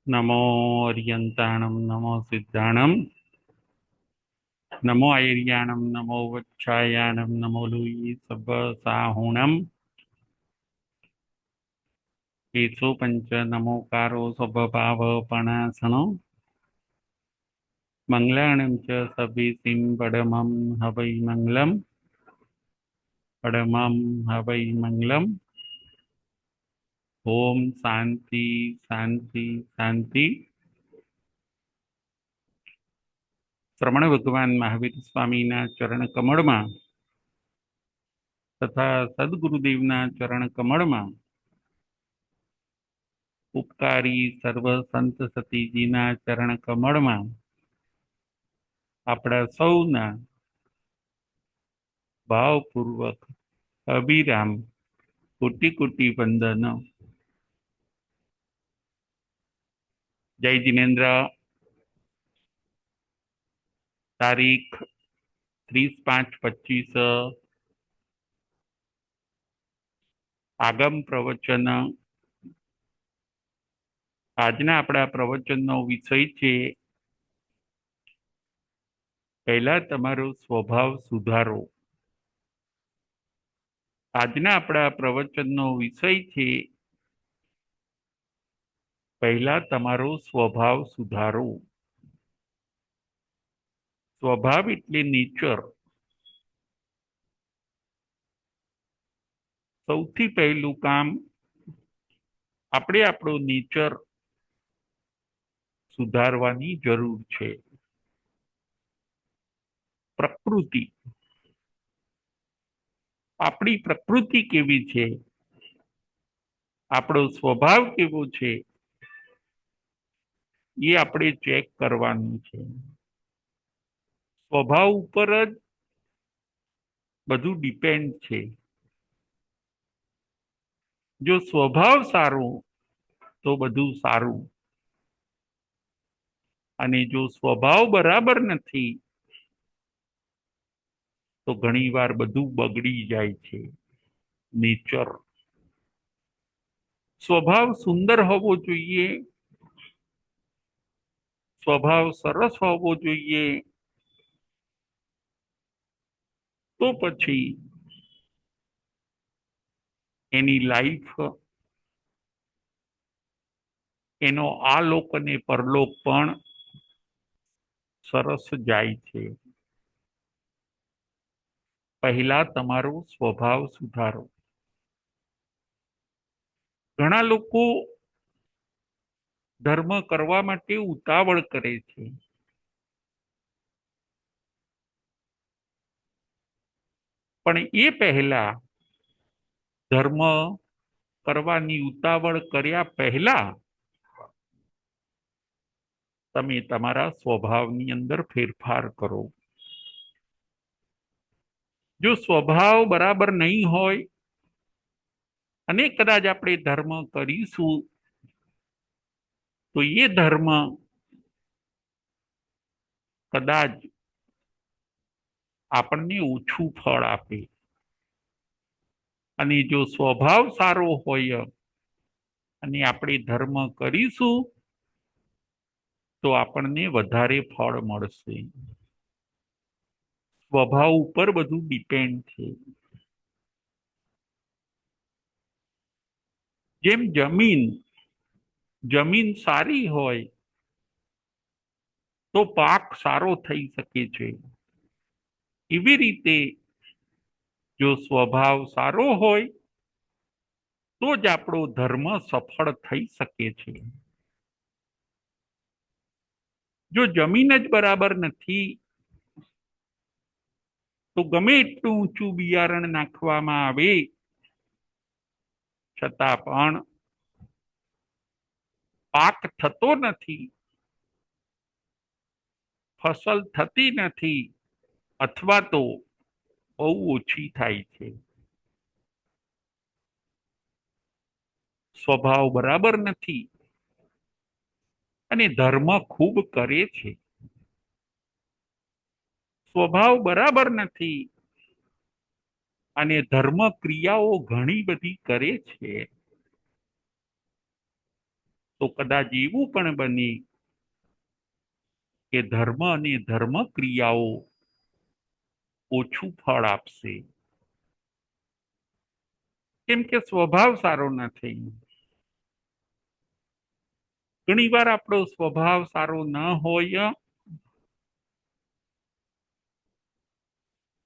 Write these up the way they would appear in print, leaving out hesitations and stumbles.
नमो अर्यन्ताणं नमो सिद्धाणं नमो ऐर्याणं नमो वच्छायाणं नमो Louis सब्बसाहुणं Kesho पञ्च नमोकारो स्वभावपणासनो मङ्गलाणं च सभिसिं पडमं हवै मङ्गलं पडमं हवै मङ्गलम् ओम शांति शांति शांति। શ્રમણ ભગવાન મહાવીર સ્વામીના ચરણ કમળમાં તથા સદગુરુદેવના ચરણ કમળમાં ઉપકારી સર્વ સંત સતીજીના ચરણ કમળમાં આપણા સૌના ભાવપૂર્વક અભિરામ કોટી કોટી વંદન। જય જિનેન્દ્ર। તારીખ 30/5/25 આગમ પ્રવચન। આજના આપણા પ્રવચનનો વિષય છે પહેલા તમારો સ્વભાવ સુધારો। આજના આપણા પ્રવચનનો વિષય છે પહેલા તમારો સ્વભાવ સુધારો। સ્વભાવ એટલે નેચર। સૌથી પહેલું કામ આપણે આપણો નેચર સુધારવાની જરૂર છે। પ્રકૃતિ, આપણી પ્રકૃતિ કેવી છે, આપણો સ્વભાવ કેવો છે એ આપણે ચેક કરવાનું છે। સ્વભાવ ઉપર જ બધું ડિપેન્ડ છે। જો સ્વભાવ સારો તો બધું સારું, અને જો સ્વભાવ બરાબર નથી તો ઘણીવાર બધું બગડી જાય છે। નેચર, સ્વભાવ સુંદર હોવો જોઈએ, સ્વભાવ સરસ હોવો જોઈએ, તો પછી એની લાઈફ, એનો આ લોક અને પરલોક પણ સરસ જાય છે। પહેલા તમારો સ્વભાવ સુધારો। ઘણા લોકો ધર્મ કરવા માટે ઉતાવળ કરે છે, પણ એ પહેલા ધર્મ કરવાની ઉતાવળ કર્યા પહેલા તમે તમારા સ્વભાવની અંદર ફેરફાર કરો। જો સ્વભાવ બરાબર નહીં હોય અને કદાચ આપણે ધર્મ કરીશું તો એ ધર્મ કદાચ આપણને ઓછું ફળ આપે, અને જો સ્વભાવ સારો હોય અને આપણે ધર્મ કરીશું તો આપણને વધારે ફળ મળશે। સ્વભાવ ઉપર બધું ડિપેન્ડ છે। જેમ જમીન સારી હોય તો પાક સારો થઈ શકે છે, એવી રીતે જો સ્વભાવ સારો હોય તો જ આપણો ધર્મ સફળ થઈ શકે છે। જો જમીન જ બરાબર નથી તો ગમે એટલું ઊંચું બિયારણ નાખવામાં આવે છતાં પણ પાક થતો નથી, ફસલ થતી નથી, અથવા તો બહુ ઓછી થાય છે। સ્વભાવ બરાબર નથી અને ધર્મ ખૂબ કરે છે। સ્વભાવ બરાબર નથી અને ધર્મ ક્રિયાઓ ઘણી બધી કરે છે, તો કદાચ એવું પણ બને કે ધર્મ અને ધર્મ ક્રિયાઓ ઓછું ફળ આપશે, કેમ કે સ્વભાવ સારો નથી. ઘણી વાર આપણો સ્વભાવ સારો ન હોય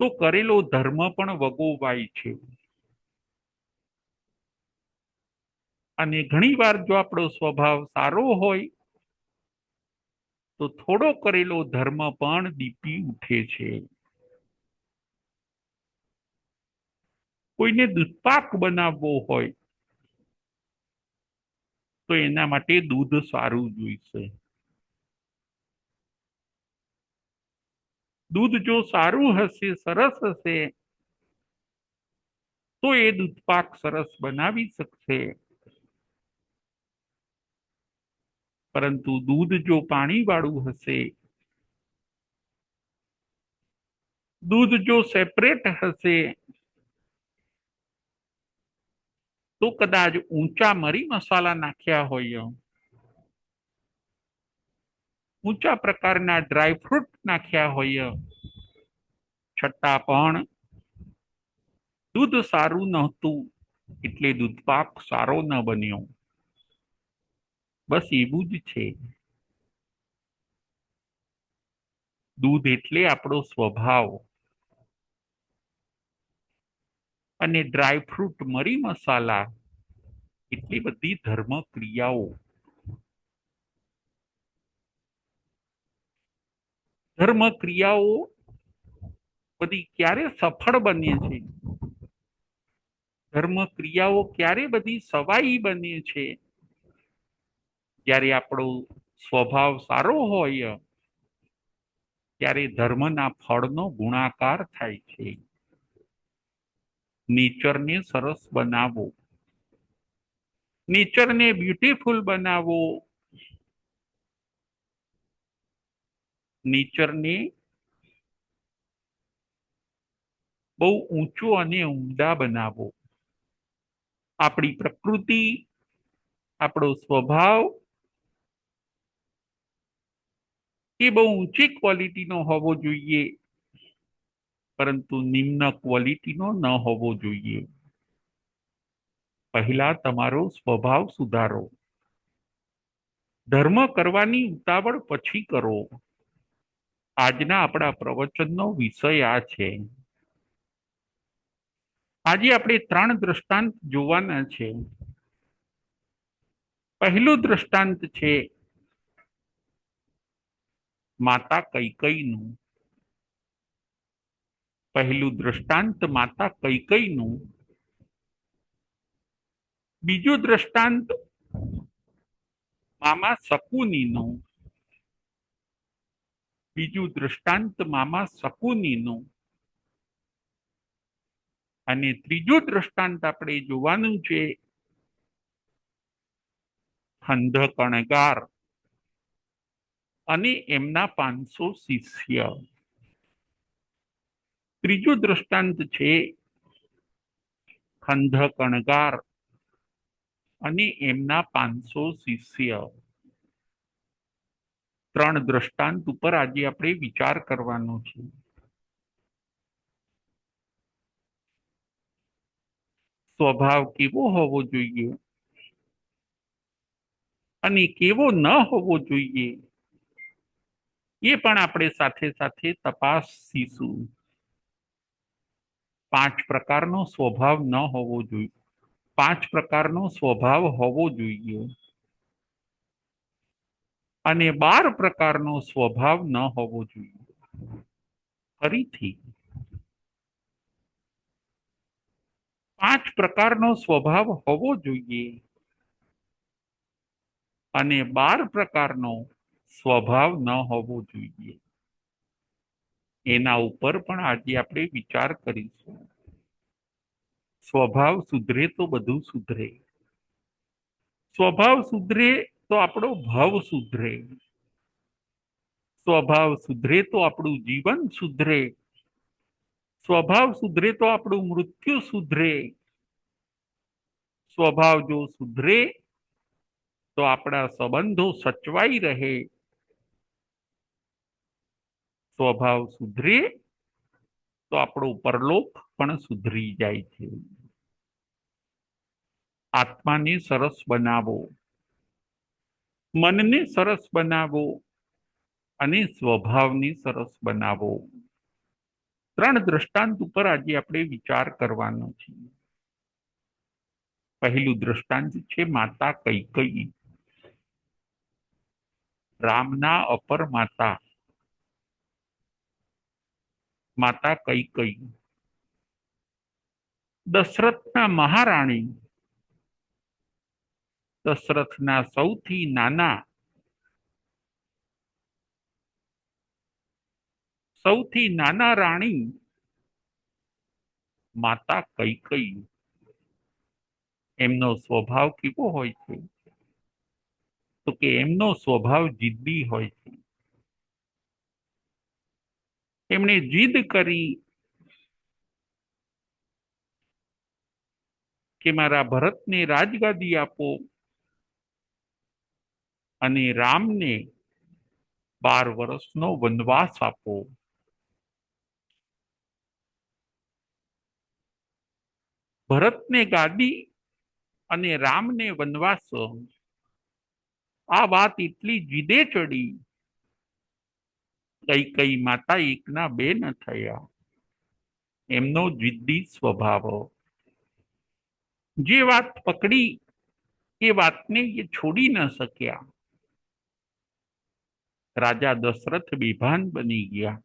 તો કરેલો ધર્મ પણ વગોવાય છે. અને ઘણી વાર જો આપણો સ્વભાવ સારો હોય તો થોડો કરેલો ધર્મ પણ દીપી ઉઠે છે. કોઈને દૂધપાક બનાવવો હોય તો એના માટે દૂધ સારું જોઈશે. દૂધ જો સારું હશે, સરસ હશે, તો એ દૂધપાક સરસ બનાવી શકશે. પરંતુ દૂધ જો પાણી વાળું હશે, દૂધ જો સેપરેટ હશે, તો કદાચ ઊંચા મરી મસાલા નાખ્યા હોય, ઊંચા પ્રકારના ડ્રાયફ્રૂટ નાખ્યા હોય, છતાં પણ દૂધ સારું નહોતું, એટલે દૂધપાક સારો ન બન્યો. બસ એવું જ છે. દૂધ એટલે આપણો સ્વભાવ, અને ડ્રાયફ્રૂટ મરી મસાલા એટલી બધી ધર્મ ક્રિયાઓ. ધર્મ ક્રિયાઓ બધી ક્યારે સફળ બને છે, ધર્મ ક્રિયાઓ ક્યારે બધી સવાઈ બને છે, જ્યારે આપણો સ્વભાવ સારો હોય ત્યારે ધર્મના ફળનો ગુણાકાર થાય છે. નેચરને સરસ બનાવો, નેચરને બ્યુટીફુલ બનાવો, નેચરને બહુ ઊંચું અને ઉમદા બનાવો. આપણી પ્રકૃતિ, આપણો સ્વભાવ એ બહુ ઊંચી ક્વોલિટીનો હોવો જોઈએ, પરંતુ નિમ્ન ક્વોલિટીનો ન હોવો જોઈએ. પહેલા તમારો સ્વભાવ સુધારો. ધર્મ કરવાની ઉતાવળ પછી કરો. આજના આપણા પ્રવચનનો વિષય આ છે. આજે આપણે 3 દ્રષ્ટાંત જોવાના છે. પહેલું દ્રષ્ટાંત છે માતા કૈકેયીનું. પહેલું દ્રષ્ટાંત માતા કૈકેયીનું. બીજું દ્રષ્ટાંત મામા શકુનીનું. બીજું દ્રષ્ટાંત મામા શકુનીનું. અને ત્રીજું દ્રષ્ટાંત આપણે જોવાનું છે અંધકણગાર અને એમના 500 શિષ્ય. ત્રીજું દ્રષ્ટાંત છે અંધકણગાર અને એમના 500 શિષ્ય. 3 દ્રષ્ટાંત ઉપર આજે આપણે વિચાર કરવાનો છે. સ્વભાવ કેવો હોવો જોઈએ અને કેવો ન હોવો જોઈએ એ પણ આપણે સાથે સાથે તપાસીશું. 5 પ્રકારનો સ્વભાવ ન હોવો જોઈએ, 5 પ્રકારનો સ્વભાવ હોવો જોઈએ અને 12 પ્રકારનો સ્વભાવ ન હોવો જોઈએ. ફરીથી 5 પ્રકારનો સ્વભાવ હોવો જોઈએ અને 12 પ્રકારનો સ્વભાવ ન હોવો જોઈએ. એના ઉપર પણ આજે આપણે વિચાર કરીશું. સ્વભાવ સુધરે તો બધું સુધરે. સ્વભાવ સુધરે તો આપણો ભાવ સુધરે. સ્વભાવ સુધરે તો આપણું જીવન સુધરે. સ્વભાવ સુધરે તો આપણું મૃત્યુ સુધરે. સ્વભાવ જો સુધરે તો આપણા સંબંધો સચવાઈ રહે, સ્વભાવ સુધરે તો આપણો પરલોક પણ સુધરી જાય છે. આત્માને સરસ બનાવો, મનને સરસ બનાવો અને સ્વભાવને સરસ બનાવો. 3 દ્રષ્ટાંત ઉપર આજે આપણે વિચાર કરવાનો છે. પહેલું દ્રષ્ટાંત છે માતા કૈકેયી, રામના અપર માતા, માતા કૈકેયી. દશરથના મહારાણી, દશરથના સૌથી નાના રાણી માતા કૈકેયી. એમનો સ્વભાવ કેવો હોય છે? તો કે એમનો સ્વભાવ જિદ્દી હોય છે. એમણે જીદ કરી કે મારા ભરતને રાજગાદી આપો અને રામને 12 વર્ષનો વનવાસ આપો. ભરતને ગાદી અને રામને વનવાસ, આ વાત એટલી જીદે ચડી, કૈકેયી માતા એકના બે ન થયા. એમનો જિદ્દી સ્વભાવ, જે વાત પકડી એ વાતને એ છોડી ન શક્યા. રાજા દશરથ બેભાન બની ગયા.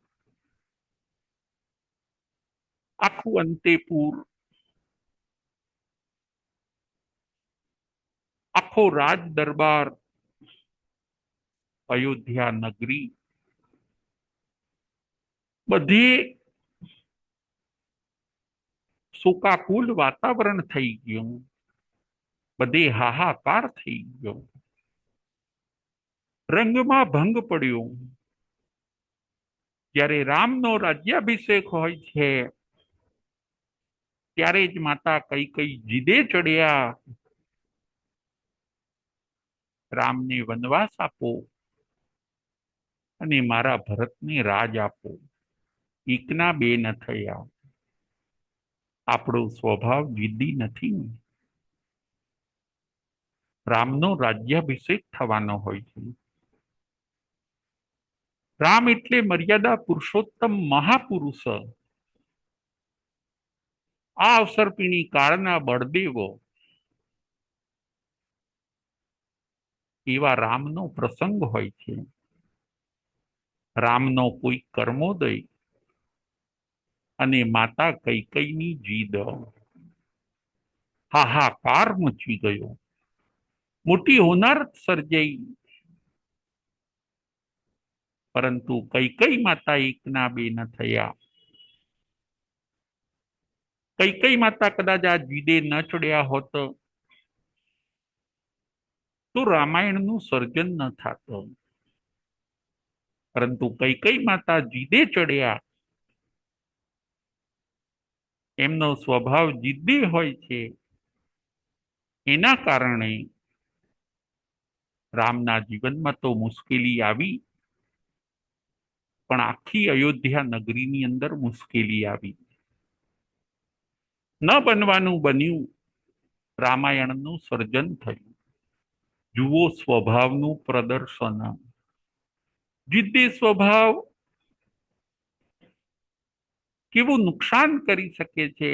આખું અંતેપુર, આખો રાજ દરબાર, અયોધ્યા નગરી, બધે શોકાકુલ વાતાવરણ થઈ ગયું. બધે હાહાકાર થઈ ગયો. રંગમાં ભંગ પડ્યો. જ્યારે રામનો રાજ્યાભિષેક હોય છે ત્યારે જ માતા કૈકેયી જીદે ચડ્યા, રામને વનવાસ આપો અને મારા ભરતને રાજ આપો. એકના બે ન થયા. આપણો સ્વભાવ જિદ્દી નથી ને? રામનો રાજ્યાભિષેક થવાનો હોય છે. રામ એટલે મર્યાદા પુરુષોત્તમ મહાપુરુષ. આ અવસરપીણી કાળના બળદેવો, એવા રામનો પ્રસંગ હોય છે. રામનો કોઈ કર્મોદય અને માતા કૈકેયીની જીદ, હાહાકાર મચી ગયો. મોટી હોનારત સર્જાઈ. પરંતુ કૈકેયી માતા એકના બે ન થયા. કૈકેયી માતા કદાચ આ જીદે ન ચડ્યા હોત તો રામાયણનું સર્જન ન થાત. પરંતુ કૈકેયી માતા જીદે ચડ્યા. એમનો સ્વભાવ જિદ્દી હોય છે. એના કારણે રામના જીવનમાં તો મુશ્કેલી આવી, પણ આખી અયોધ્યા નગરીની અંદર મુશ્કેલી આવી. ન બનવાનું બન્યું, રામાયણનું સર્જન થયું. જુઓ સ્વભાવનું પ્રદર્શન. જિદ્દી સ્વભાવ કેવું નુકસાન કરી શકે છે.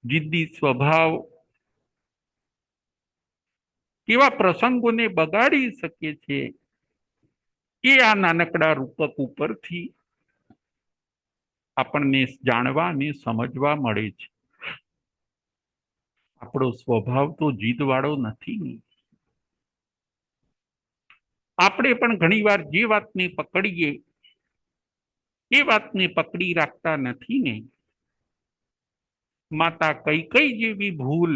જિદ્દી સ્વભાવ કેવા પ્રસંગોને બગાડી શકે છે, એ આ નાનકડા રૂપક ઉપરથી આપણને જાણવા અને સમજવા મળે છે. આપણો સ્વભાવ તો જીદવાળો નથી ને. આપણે પણ ઘણીવાર જે વાતને પકડીએ એ વાતને પકડી રાખતા નથી ને. માતા કૈકેયી જેવી ભૂલ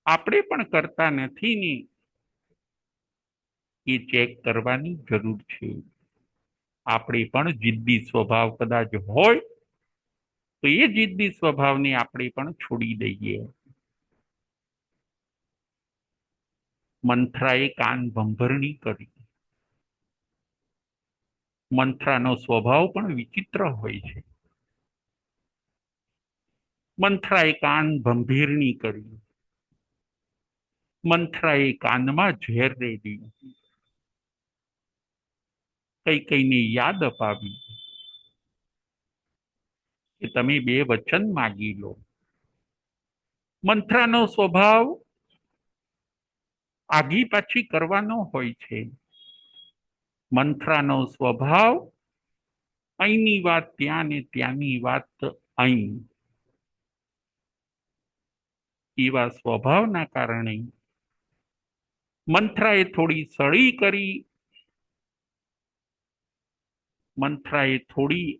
આપણે પણ કરતા નથી ને. એ ચેક કરવાની જરૂર છે. આપણે પણ જિદ્દી સ્વભાવ કદાચ હોય તો એ જિદ્દી સ્વભાવને આપણે પણ છોડી દઈએ. મંથરાએ કાન ભંભરણી કરી. મંથરાનો સ્વભાવ પણ વિચિત્ર હોય છે. મંથરાએ કાન ભંભેરણી કરી. મંથરાએ કાનમાં ઝેર રેડ્યું. કૈકેયીને યાદ અપાવી કે તમે બે વચન માગી લો. મંથરાનો સ્વભાવ આગી પાછી કરવાનો હોય છે. મંથરાનો સ્વભાવ અહીંની વાત ત્યાં ને ત્યાંની વાત અહીં, એવા સ્વભાવના કારણે મંથરાએ થોડી સળી કરી. મંથરાએ થોડી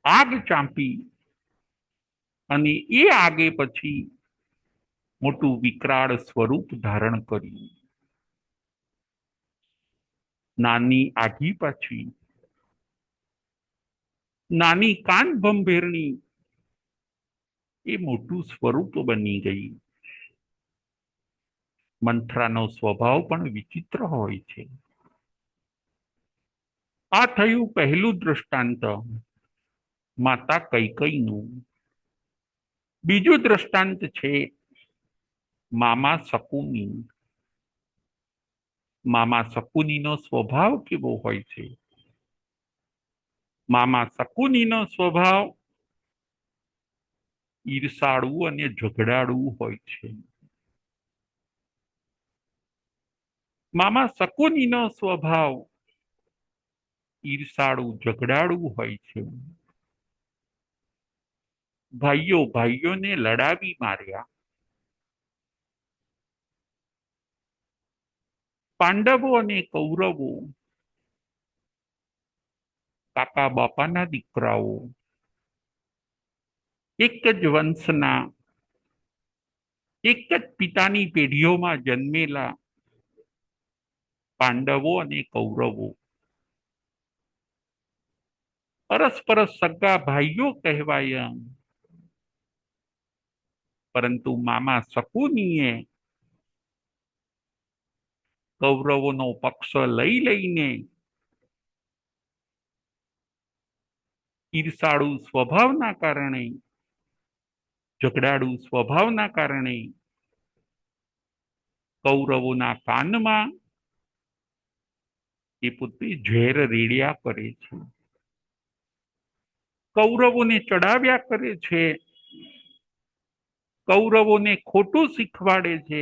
આગ ચાંપી અને એ આગે પછી મોટું વિકરાળ સ્વરૂપ ધારણ કર્યું. નાની આગી પાછી, નાની કાન ભંભેરણી એ મોટું સ્વરૂપ બની ગઈ. મંથરાનો સ્વભાવ પણ વિચિત્ર હોય છે. આ થયું પહેલું દ્રષ્ટાંત માતા કૈકેયીનું. બીજું દ્રષ્ટાંત છે મામા શકુની. મામા શકુનીનો સ્વભાવ કેવો હોય છે? મામા શકુનીનો સ્વભાવ ઈર્ષાળુ અને ઝઘડાળુ હોય છે. મામા શકુનીનો સ્વભાવ ઈર્ષાળુ ઝઘડાળુ હોય છે. ભાઈઓ ભાઈઓને લડાવી માર્યા. પાંડવો અને કૌરવો કાકા બાપાના દીકરાઓ, એક જ વંશના, એક જ પિતાની પેઢીઓમાં જન્મેલા પાંડવો અને કૌરવો પરસ્પર સગા ભાઈઓ કહેવાય. પરંતુ મામા શકુનીએ કૌરવોનો પક્ષ લઈ લઈને ઈર્ષાળુ સ્વભાવના કારણે, ઝઘડાળુ સ્વભાવના કારણે કૌરવોના કાનમાં એ પોતે ઝેર રેડ્યા કરે છે. કૌરવોને ચડાવ્યા કરે છે. કૌરવોને ખોટું શીખવાડે છે.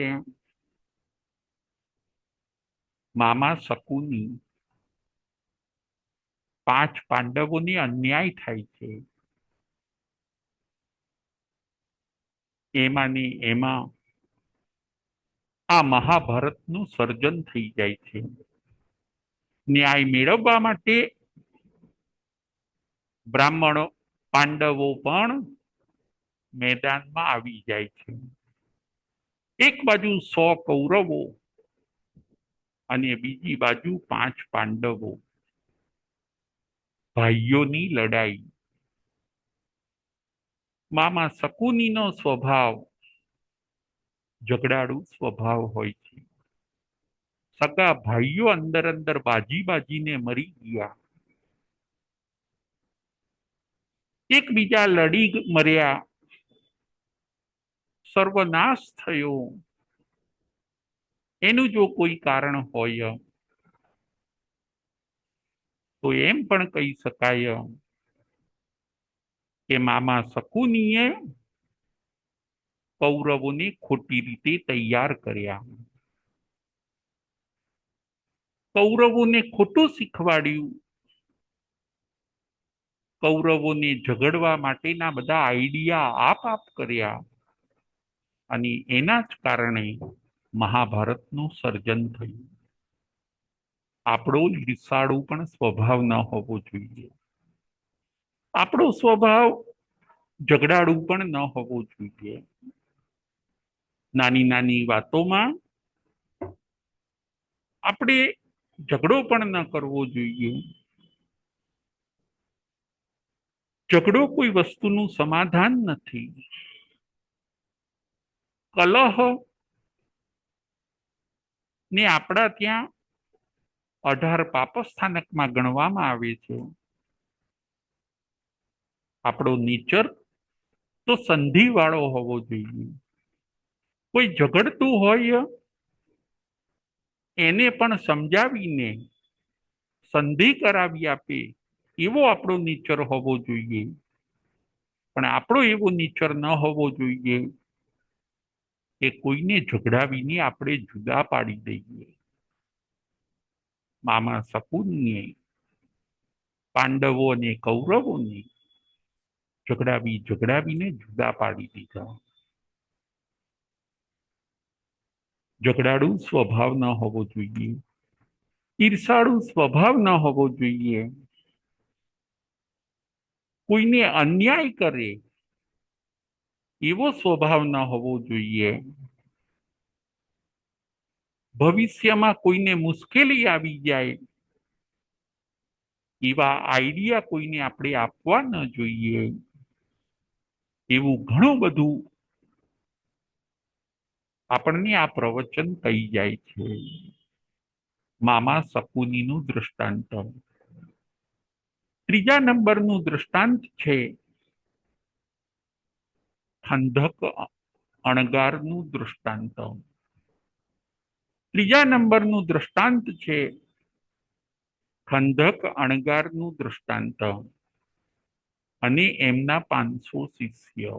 મામા શકુની 5 પાંડવોને અન્યાય થાય છે. એમાં ને એમાં આ મહાભારતનું સર્જન થઈ જાય છે. ન્યાય મેળવવા માટે બ્રાહ્મણો પાંડવો પણ મેદાનમાં આવી જાય છે. એક બાજુ 100 કૌરવો અને બીજી બાજુ 5 પાંડવો. ભાઈઓની લડાઈ. મામા શકુનીનો સ્વભાવ ઝઘડાળુ સ્વભાવ હોય છે. સગા ભાઈઓ અંદર અંદર બાજી બાજીને મરી ગયા. એકબીજા લડી મર્યા. સર્વનાશ થયો. એનું જો કોઈ કારણ હોય તો એમ પણ કહી શકાય કે મામા શકુનીએ કૌરવોને ખોટી રીતે તૈયાર કર્યા. કૌરવોને ખોટું શીખવાડ્યું. કૌરવોને ઝઘડવા માટેના બધા આઈડિયા આપ કર્યા અને એના જ કારણે મહાભારતનું સર્જન થયું. આપણો ઈર્ષાળુ પણ સ્વભાવ ન હોવો જોઈએ. આપણો સ્વભાવ ઝઘડાળુ પણ ન હોવો જોઈએ. નાની નાની વાતોમાં આપણે ઝઘડો પણ ન કરવો જોઈએ. ઝઘડો કોઈ વસ્તુનું સમાધાન નથી. કલહ ને આપણા ત્યાં 18 પાપસ્થાનકમાં ગણવામાં આવે છે. આપણો નેચર તો સંધિ વાળો હોવો જોઈએ. કોઈ ઝઘડતું હોય એને પણ સમજાવીને સંધિ કરાવી આપે એવો આપણો નેચર હોવો જોઈએ. પણ આપણો એવો નેચર ન હોવો જોઈએ કે કોઈને ઝઘડાવીને આપણે જુદા પાડી દઈએ. મામા શકુનિએ પાંડવો અને કૌરવોને ઝઘડાવીને જુદા પાડી દીધા. ઝઘડાળુ સ્વભાવ ન હોવો જોઈએ. ઈર્ષાળુ સ્વભાવ ન હોવો જોઈએ. કોઈને અન્યાય કરે એવો સ્વભાવ ન હોવો જોઈએ. ભવિષ્યમાં કોઈને મુશ્કેલી આવી જાય એવા આઈડિયા કોઈને આપણે આપવા ન જોઈએ. એવું ઘણું બધું આપણને આ પ્રવચન કહી જાય છે. મામા શકુનીનું દૃષ્ટાંત. ત્રીજા નંબરનું દૃષ્ટાંત છે ખંધક અણગારનું દૃષ્ટાંત. ત્રીજા નંબરનું દૃષ્ટાંત છે ખંધક અણગારનું દૃષ્ટાંત અને એમના 500 શિષ્ય.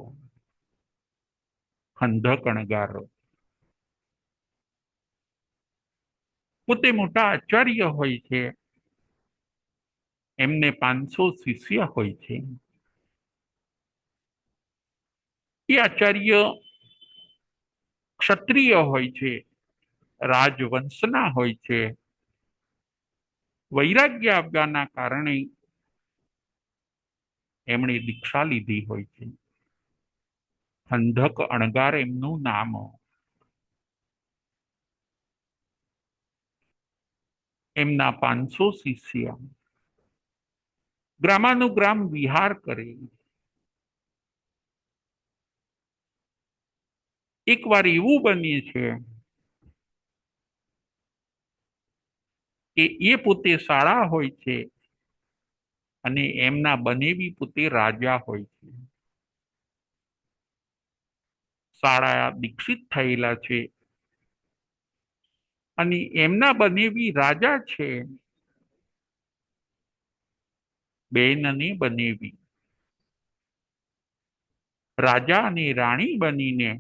ખંધક અણગાર પોતે મોટા આચાર્ય હોય છે, એમને 500 શિષ્ય હોય છે. એ આચાર્ય ક્ષત્રિય હોય છે, રાજવંશના હોય છે. વૈરાગ્ય આવવાના કારણે એમણે દીક્ષા લીધી હોય છે. ખંધક અણગાર એમનું નામ. એમના 500 શિષ્ય ગ્રામાનુગ્રામ વિહાર કરે. એકવાર એવું બને છે કે એ પોતે શાળા હોય છે અને એમના બનેવી પોતે રાજા હોય છે. શાળા દીક્ષિત થયેલા છે અને એમના બનેવી રાજા છે. બેન અને બનેવી રાજા અને રાણી બનીને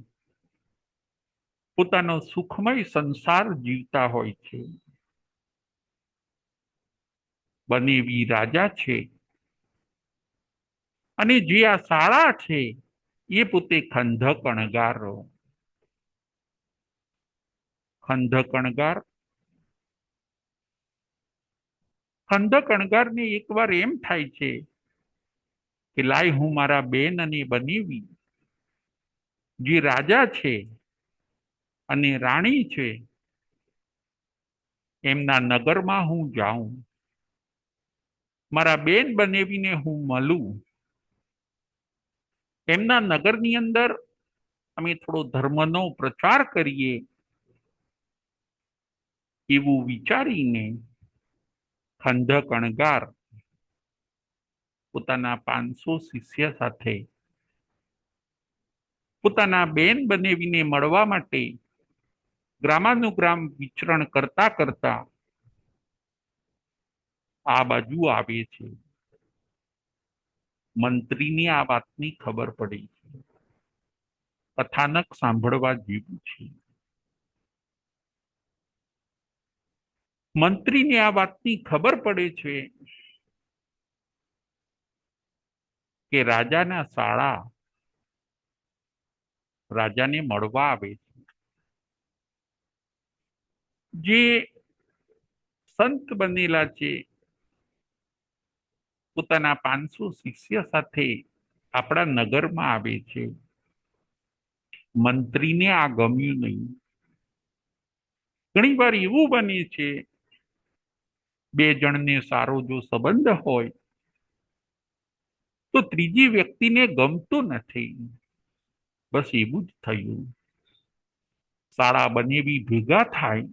પોતાનો સુખમય સંસાર જીવતા હોય છે. બનેવી રાજા છે અને જે આ શાળા છે એ પોતે ખંધક અણગાર. ખંધક અણગાર ખંધક અણગારને એકવાર એમ થાય છે કે લાય હું મારા બેન અને બનેવી જે રાજા છે અને રાણી છે એમના નગરમાં હું જાઉં, મારા બેન બનેવીને હું મળું. એમના નગરની અંદર અમે થોડો ધર્મનો પ્રચાર કરીએ એવું વિચારીને ખંધક અણગાર પોતાના 500 શિષ્ય સાથે પોતાના બેન બનેવીને મળવા માટે ગ્રામાનુગ્રામ વિચરણ કરતા કરતા આ બાજુ આવે છે. મંત્રીને આ વાતની ખબર પડી છે. કથાનક સાંભળવા જેવું છે. મંત્રીને આ વાતની ખબર પડે છે કે રાજાના શાળા રાજાને મળવા આવે છે. જે સંત બનેલા છે પોતાના 500 શિષ્ય સાથે આપણા નગરમાં આવે છે. મંત્રીને આ ગમ્યું નહીં. ઘણી વાર એવું બને છે બે જણને સારો જો સંબંધ હોય તો ત્રીજી વ્યક્તિને ગમતું નથી. બસ એવું જ થયું. શાળા બનેવી ભેગા થાય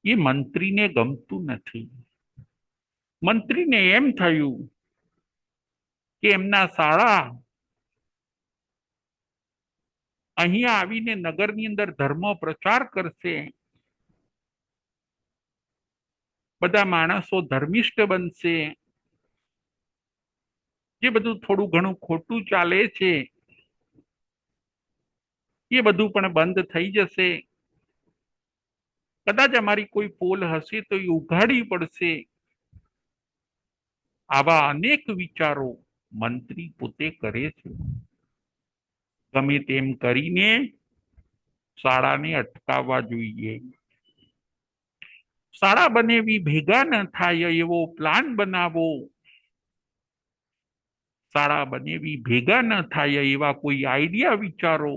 એ મંત્રીને ગમતું નથી. મંત્રીને એમ થયું કે એમના શાળા અહીંયા આવીને નગરની અંદર ધર્મ પ્રચાર કરશે, બધા માણસો ધર્મિષ્ઠ બનશે, જે બધું થોડું ઘણું ખોટું ચાલે છે એ બધું પણ બંધ થઈ જશે. કદાચ અમારી કોઈ પોલ હશે તો એ ઉઘાડી પડશે. આવા અનેક વિચારો મંત્રી પોતે કરે છે. ગમે તેમ કરીને શાળાને અટકાવવા જોઈએ. શાળા બનેવી ભેગા ન થાય એવો પ્લાન બનાવો. શાળા બનેવી ભેગા ન થાય એવા કોઈ આઈડિયા વિચારો.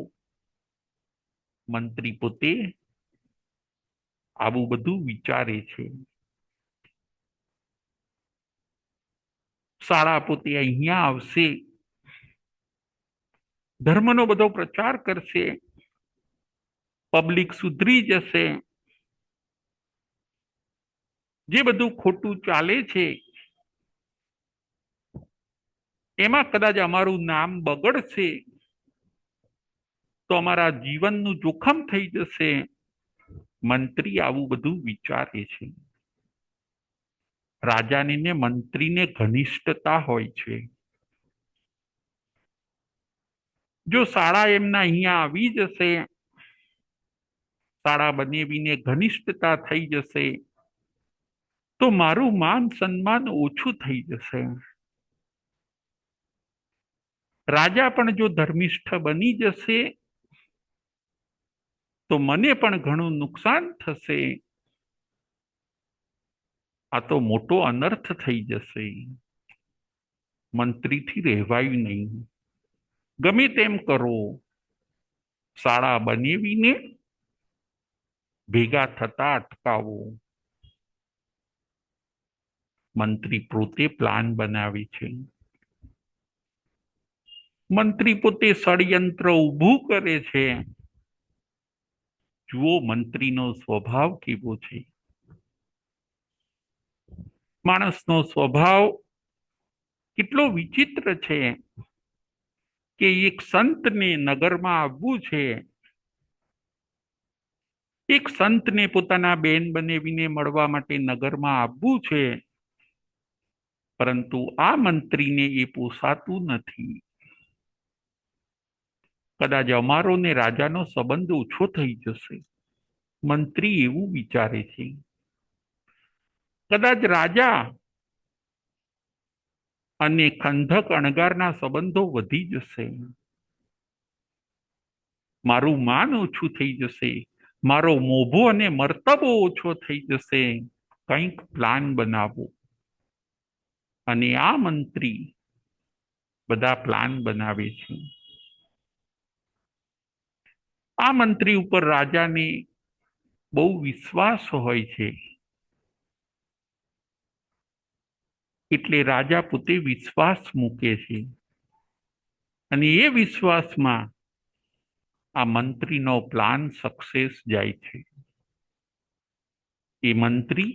મંત્રી પોતે આવું બધું વિચારે છે. શાળા પોતે અહીંયા આવશે, ધર્મનો બધો પ્રચાર કરશે, પબ્લિક સુધરી જશે, જે બધું ખોટું ચાલે છે એમાં કદાચ અમારું નામ બગડશે તો અમારા જીવનનું જોખમ થઈ જશે. મંત્રી આવું બધું વિચારે છે. રાજાની ને મંત્રીને ઘનિષ્ઠતા હોય છે. જો શાળા એમના અહીંયા આવી જશે, શાળા બનેવીને ઘનિષ્ઠતા થઈ જશે, તો મારું માન સન્માન ઓછું થઈ જશે. રાજા પણ જો ધર્મિષ્ઠ બની જશે તો મને પણ ઘણું નુકસાન થશે. આ તો મોટો અનર્થ થઈ જશે. મંત્રીથી રહેવાયું નહીં. ગમે તેમ કરો, શાળા બનેવીને ભેગા થતા અટકાવો. મંત્રી પોતે પ્લાન બનાવે છે. મંત્રી પોતે ષડયંત્ર ઊભું કરે છે. જુઓ મંત્રીનો સ્વભાવ કેવો છે. માણસનો સ્વભાવ કેટલો વિચિત્ર છે કે એક સંતને નગરમાં આવવું છે, એક સંતને પોતાના બેન બનેવીને મળવા માટે નગરમાં આવવું છે, પરંતુ આ મંત્રીને એ પોસાતું નથી. કદાચ અમારો ને રાજાનો સંબંધ ઓછો થઈ જશે. મંત્રી એવું વિચારે છે. કદાચ રાજા અને ખંધક અણગારના સંબંધો વધી જશે. મારું માન ઓછું થઈ જશે. મારો મોભો અને મર્તબો ઓછો થઈ જશે. કંઈક પ્લાન બનાવો. અને આ મંત્રી બધા પ્લાન બનાવે છે. આ મંત્રી ઉપર રાજાને બહુ વિશ્વાસ હોય છે. એટલે રાજા પોતે વિશ્વાસ મૂકે છે. અને એ વિશ્વાસમાં આ મંત્રીનો પ્લાન સક્સેસ જાય છે. એ મંત્રી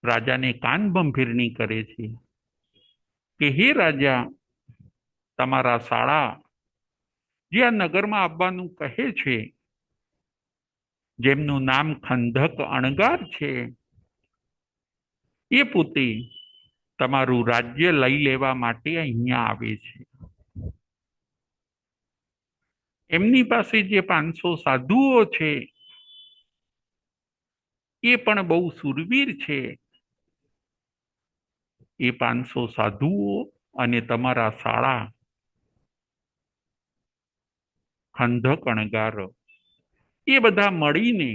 રાજાને કાન ભંભેરણી કરે છે કે હે રાજા, તમારા શાળા જે આ નગરમાં આવવાનું કહે છે, જેમનું નામ ખંધક અણગાર છે, એ પોતે તમારું રાજ્ય લઈ લેવા માટે અહીંયા આવે છે. એમની પાસે જે 500 સાધુઓ છે એ પણ બહુ સુરવીર છે. એ 500 સાધુઓ અને તમારા શાળા ખંધક અણગાર એ બધા મળીને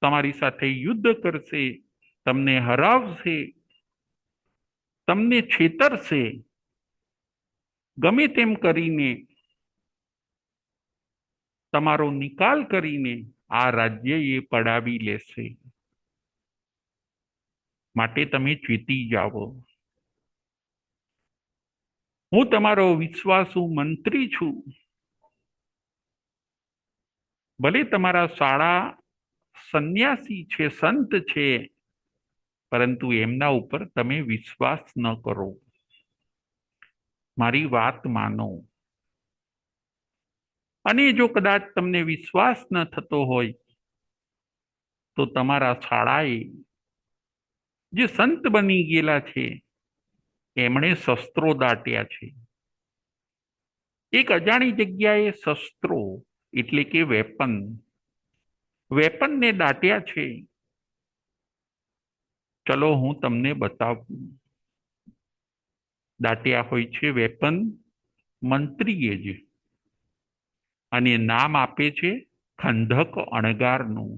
તમારી સાથે યુદ્ધ કરશે, તમને હરાવશે, તમને છેતરશે. ગમે તેમ કરીને તમારો નિકાલ કરીને આ રાજ્ય એ પડાવી લેશે. માટે તમે ચેતી જાઓ. હું તમારો વિશ્વાસુ મંત્રી છું. ભલે તમારા શાળા સંન્યાસી છે, સંત છે, પરંતુ એમના ઉપર તમે વિશ્વાસ ન કરો. મારી વાત માનો. અને જો કદાચ તમને વિશ્વાસ ન થતો હોય તો તમારા શાળાએ જે સંત બની ગયેલા છે એમણે શસ્ત્રો દાટ્યા છે. એક અજાણી જગ્યાએ શસ્ત્રો એટલે કે વેપનને દાટ્યા છે. ચલો હું તમને બતાવું. દાટ્યા હોય છે વેપન મંત્રીએ જ, અને નામ આપે છે ખંડક અણગારનું.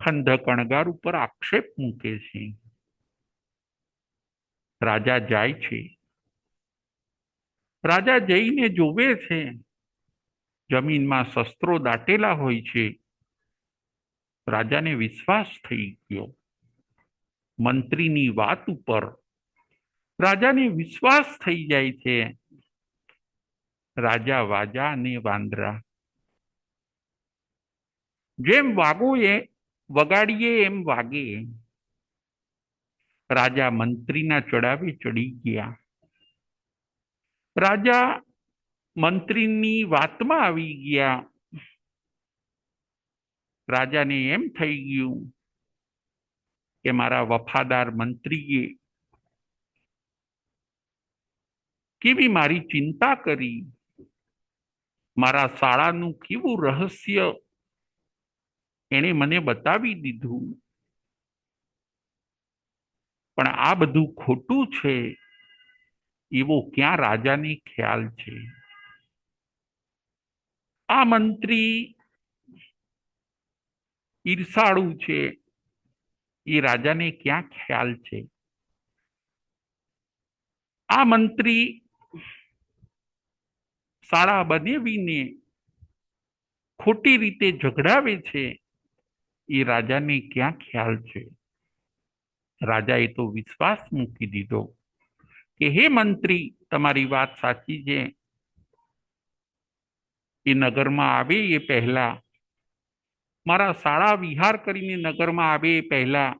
ખંડક અણગાર ઉપર આક્ષેપ મૂકે છે. રાજા જાય છે. રાજા જઈને જોવે છે, જમીનમાં શસ્ત્રો દાટેલા હોય છે. રાજાને વિશ્વાસ થઈ ગયો. મંત્રીની વાત ઉપર રાજાને વિશ્વાસ થઈ જાય છે. રાજા વાજા અને વાંદરા, જેમ વાગોએ વગાડીએ એમ વાગે. રાજા મંત્રીના ચડાવે ચડી ગયા. રાજા મંત્રીની વાતમાં આવી ગયા. રાજાને એમ થઈ ગયું કે મારા વફાદાર મંત્રીએ કેવી મારી ચિંતા કરી, મારા શાળાનું કેવું રહસ્ય એણે મને બતાવી દીધું. પણ આ બધું ખોટું છે એવો ક્યાં રાજાને ખ્યાલ છે? આ મંત્રી ઈર્ષાળુ છે એ રાજાને ક્યાં ખ્યાલ છે? આ મંત્રી શાળા બનાવીને ખોટી રીતે ઝઘડાવે છે એ રાજાને ક્યાં ખ્યાલ છે? રાજાએ તો વિશ્વાસ મૂકી દીધો કે હે મંત્રી, તમારી વાત સાચી છે. એ નગરમાં આવે એ પહેલા, મારા શાળા વિહાર કરીને નગરમાં આવે એ પહેલા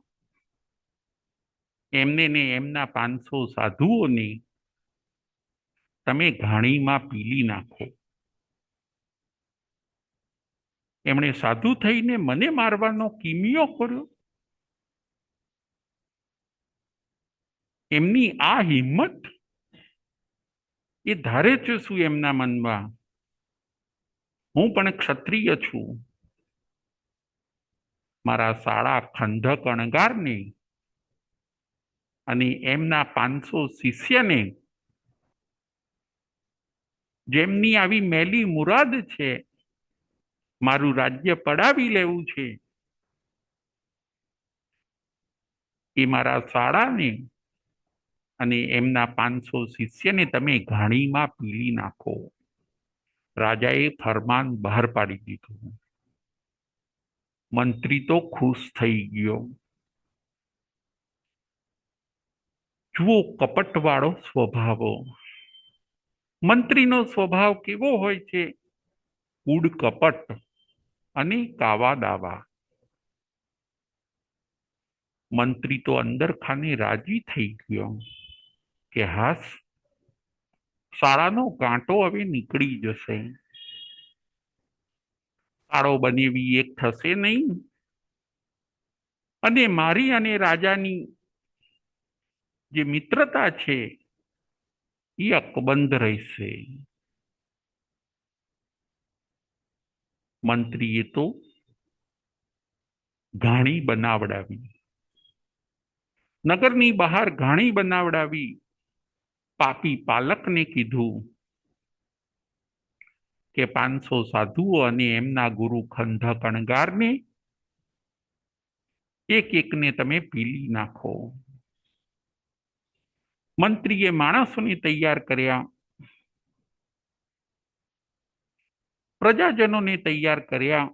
એમને ને એમના 500 સાધુઓને તમે ઘાણીમાં પીલી નાખો. એમણે સાધુ થઈને મને મારવાનો કિમિયો કર્યો. એમની આ હિંમત, એ ધારે છે શું એમના મનમાં? હું પણ ક્ષત્રિય છું. મારા શાળા ખંડક અણગારને અને એમના 500 શિષ્યને, જેમની આવી મેલી મુરાદ છે, મારું રાજ્ય પડાવી લેવું છે, એ મારા શાળાને અને એમના 500 શિષ્યને તમે ઘાણીમાં પીલી નાખો. રાજાએ ફરમાન બહાર પાડી દીધું. મંત્રી તો ખુશ થઈ ગયો. જુઓ કપટવાળો સ્વભાવ. મંત્રીનો સ્વભાવ કેવો હોય છે? કૂડ કપટ અને કાવા દાવા. મંત્રી તો અંદર ખાને રાજી થઈ ગયો કે હાસ, શાળાનો કાંટો હવે નીકળી જશે. શાળો બનેવી એક થશે નહીં, અને મારી અને રાજાની જે મિત્રતા છે એ અકબંધ રહેશે. મંત્રીએ તો ઘાણી બનાવડાવી, નગરની બહાર ઘાણી બનાવડાવી. પાપી પાલકને કીધું કે 500 સાધુઓ અને એમના ગુરુ ખંડક અણગારને એક એકને તમે પીલી નાખો. મંત્રીએ માણસોને તૈયાર કર્યા, પ્રજાજનોને તૈયાર કર્યા,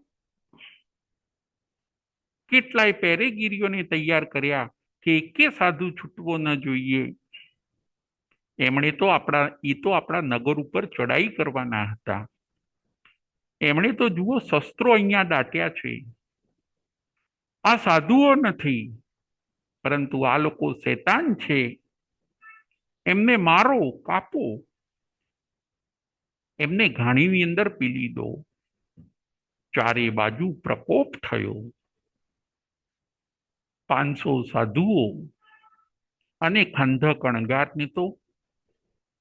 કેટલાય પહેરેગીરીઓને તૈયાર કર્યા કે એકે સાધુ છૂટવો ન જોઈએ. એમણે તો આપણા નગર ઉપર ચડાઈ કરવાના હતા. એમણે તો જુઓ શસ્ત્રો અહીંયા દાટ્યા છે. આ સાધુઓ નથી, પરંતુ આ લોકો શેતાન છે. એમને મારો, કાપો, એમને ઘાણીની અંદર પીલી દો. ચારે બાજુ પ્રકોપ થયો. 500 સાધુઓ અને ખંધક અણગારને તો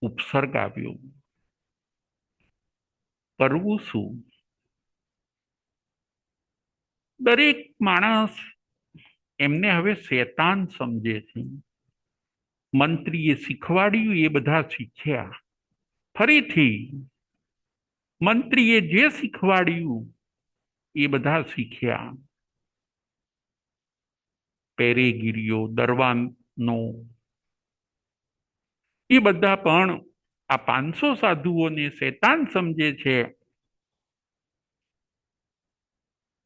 ઉપસર્ગ આવ્યો. કરવું શું? દરેક માણસ એમને હવે શેતાન સમજે છે. મંત્રીએ શીખવાડ્યું એ બધા શીખ્યા. ફરીથી મંત્રીએ જે શીખવાડ્યું એ બધા શીખ્યા. પેરેગીરીઓ, દરવાનો, એ બધા પણ આ 500 સાધુઓને શેતાન સમજે છે.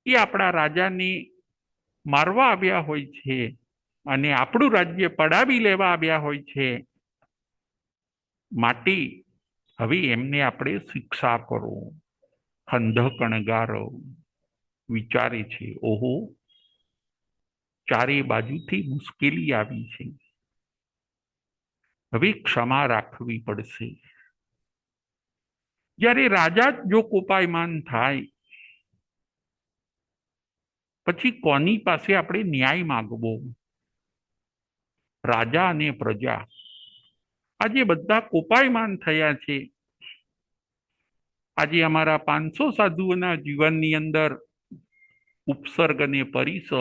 એ આપણા રાજાને મારવા આવ્યા હોય છે અને આપણું રાજ્ય પડાવી લેવા આવ્યા હોય છે. માટે હવે એમને આપણે શિક્ષા કરો. ખંધક અણગારો વિચારે છે, ઓહો, ચારે બાજુથી મુશ્કેલી આવી છે, હવે ક્ષમા રાખવી પડશે. જ્યારે રાજા જો કોપાયમાન થાય, પછી કોની પાસે આપણે ન્યાય માગવો? રાજા અને પ્રજા આજે બધા કોપાયમાન થયા છે. આજે અમારા 500 સાધુઓના જીવનની અંદર ઉપસર્ગ અને પરિસહ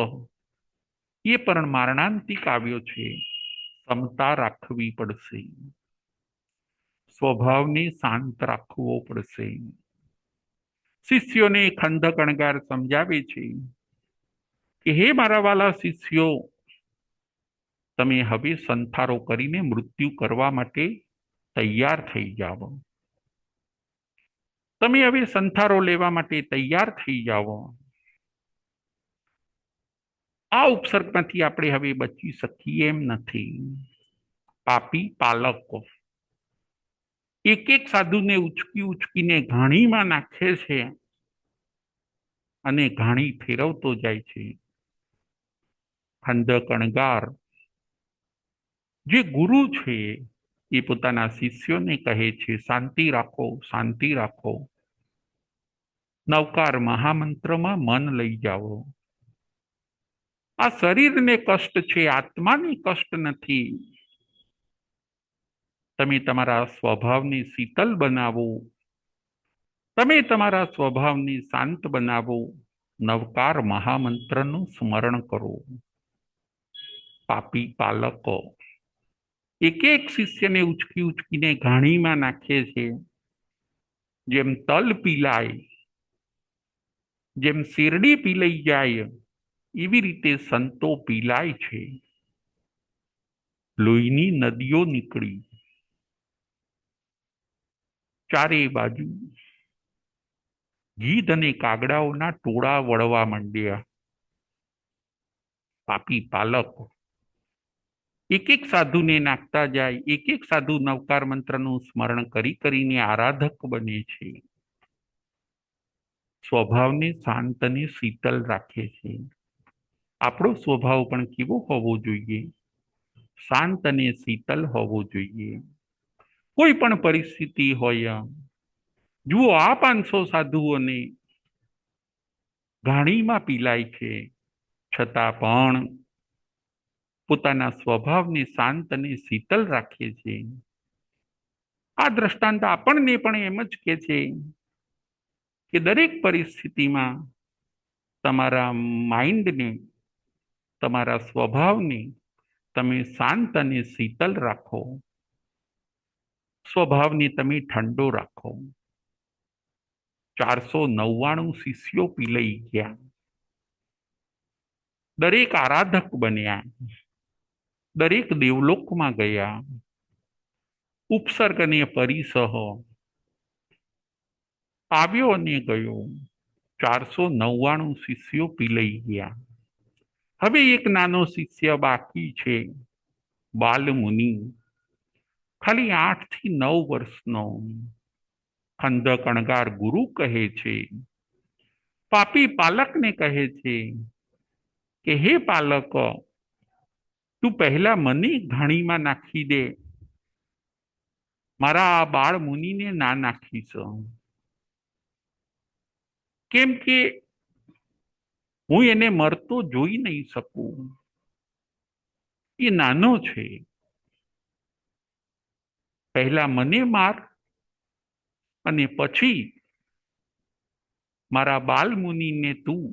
એ પણ મારણાંતિક આવ્યો છે. ક્ષમતા રાખવી પડશે. સ્વભાવને શાંત રાખવો પડશે. શિષ્યોને ખંધક અણગાર સમજાવે છે કે હે મારા વાલા શિષ્યો, તમે હવે સંથારો કરીને મૃત્યુ કરવા માટે તૈયાર થઈ જાઓ. તમે હવે સંથારો લેવા માટે તૈયાર થઈ જાઓ. આ ઉપસર્ગમાંથી આપણે હવે બચી શકીએ એમ નથી. પાપી પાલકો એક એક સાધુને ઉચકી ઉચકીને ઘાણીમાં નાખે છે અને ઘાણી ફેરવતો જાય છે. ખંધક અણગાર જે ગુરુ છે એ પોતાના શિષ્યોને કહે છે, શાંતિ રાખો, શાંતિ રાખો. નવકાર મહામંત્રમાં મન લઈ જાઓ. આ શરીરને કષ્ટ છે, આત્માને કષ્ટ નથી. તમે તમારા સ્વભાવને શીતલ બનાવો. તમે તમારા સ્વભાવને શાંત બનાવો. નવકાર મહામંત્રનું સ્મરણ કરો. પાપી પાલકો એક એક શિષ્યને ઉચકી ઉચકીને ઘાણીમાં નાખે છે. જેમ તલ પીલાય, જેમ શેરડી પીલાઈ જાય, એવી રીતે સંતો પીલાય છે. લોહીની નદીઓ નીકળી. ચારે બાજુ ગીધ અને કાગડાઓના ટોળા વળવા માંડ્યા. પાપી પાલક એક એક સાધુને નાખતા જાય. એક એક સાધુ નવકાર મંત્રનું સ્મરણ કરી કરીને આરાધક બને છે. સ્વભાવને શાંત અને શીતલ રાખે છે. આપણો સ્વભાવ પણ કેવો હોવો જોઈએ? શાંત અને શીતલ હોવો જોઈએ. કોઈ પણ પરિસ્થિતિ હોય, જુઓ આ 500 સાધુઓને ઘાણીમાં પીલાય છે, છતાં પણ પોતાના સ્વભાવને શાંત અને શીતલ રાખે છે. આ દ્રષ્ટાંત આપણને પણ એમ જ કહે છે કે દરેક પરિસ્થિતિમાં તમારા માઇન્ડને, તમારા સ્વભાવને તમે શાંત અને શીતલ રાખો. સ્વભાવને તમે ઠંડો રાખો. 499 શિષ્યો પીલાઈ ગયા. દરેક આરાધક બન્યા. દરેક દેવલોકમાં ગયા. ઉપસર્ગ અને પરિસહ આવ્યો અને ગયો. 499 શિષ્યો પીલાઈ ગયા. હવે એક નાનો શિષ્ય બાકી છે, બાલમુનિ, ખાલી 8 થી 9 વર્ષનો. ખંદક અણગાર ગુરુ કહે છે, પાપી પાલકને કહે છે કે હે પાલક, તું પહેલા મને ઘાણીમાં નાખી દે, મારા આ બાળ મુનિને ના નાખીશ. કેમ કે હું એને મરતો જોઈ નહીં શકું, એ નાનો છે. પહેલા મને માર અને પછી મારા બાલ મુનિને તું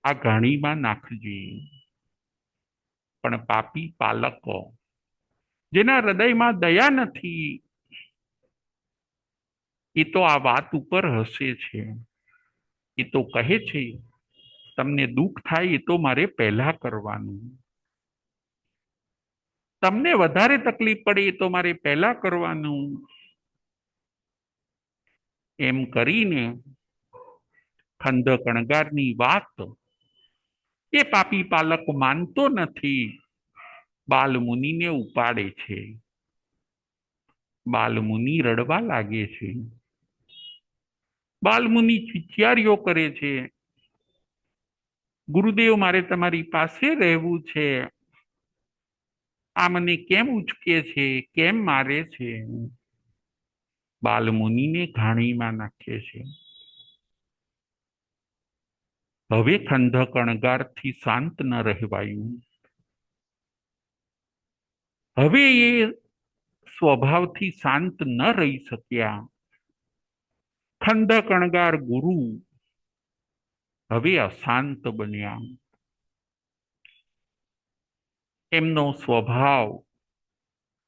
આ ઘાણીમાં નાખજે. પણ પાપી પાલકો, જેના હૃદયમાં દયા નથી, એ તો આ વાત ઉપર હસે છે. એ તો કહે છે તમને દુઃખ થાય એ તો મારે પહેલા કરવાનું, તમને વધારે તકલીફ પડે એ તો મારે પહેલા કરવાનું. એમ કરીને ખંદક અણગારની વાત એ પાપી પાલક માનતો નથી, બાલમુનિને ઉપાડે છે. બાલમુનિ રડવા લાગે છે. બાલમુનિ ચિચિયારીઓ કરે છે, ગુરુદેવ મારે તમારી પાસે રહેવું છે, આ મને કેમ ઉચકે છે, કેમ મારે છે. બાલમુનિને ઘાણીમાં નાખે છે. હવે ખંદક અણગારથી શાંત ન રહેવાયું. હવે એ સ્વભાવથી શાંત ન રહી શક્યા. ખંદક અણગાર ગુરુ હવે અશાંત બન્યા. એમનો સ્વભાવ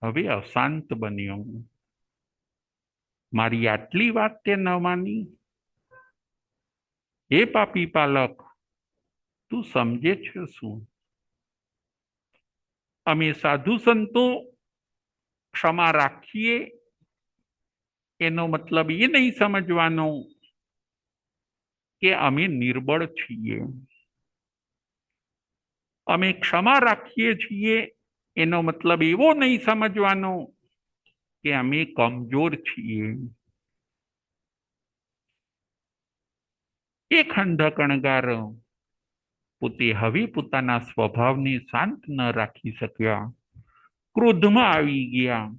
હવે અશાંત બન્યો. મારી આટલી વાત તે ન માની? હે પાપી પાલક, તું સમજે છે શું? અમે સાધુ સંતો ક્ષમા રાખીએ એનો મતલબ એ નહીં સમજવાનો કે અમે નિર્બળ છીએ. અમે ક્ષમા રાખીએ છીએ એનો મતલબ એવો નહીં સમજવાનો કે અમે કમજોર છીએ. એ ખંડક અણગાર પોતે હવે પોતાના સ્વભાવને શાંત ન રાખી શક્યા, ક્રોધમાં આવી ગયા,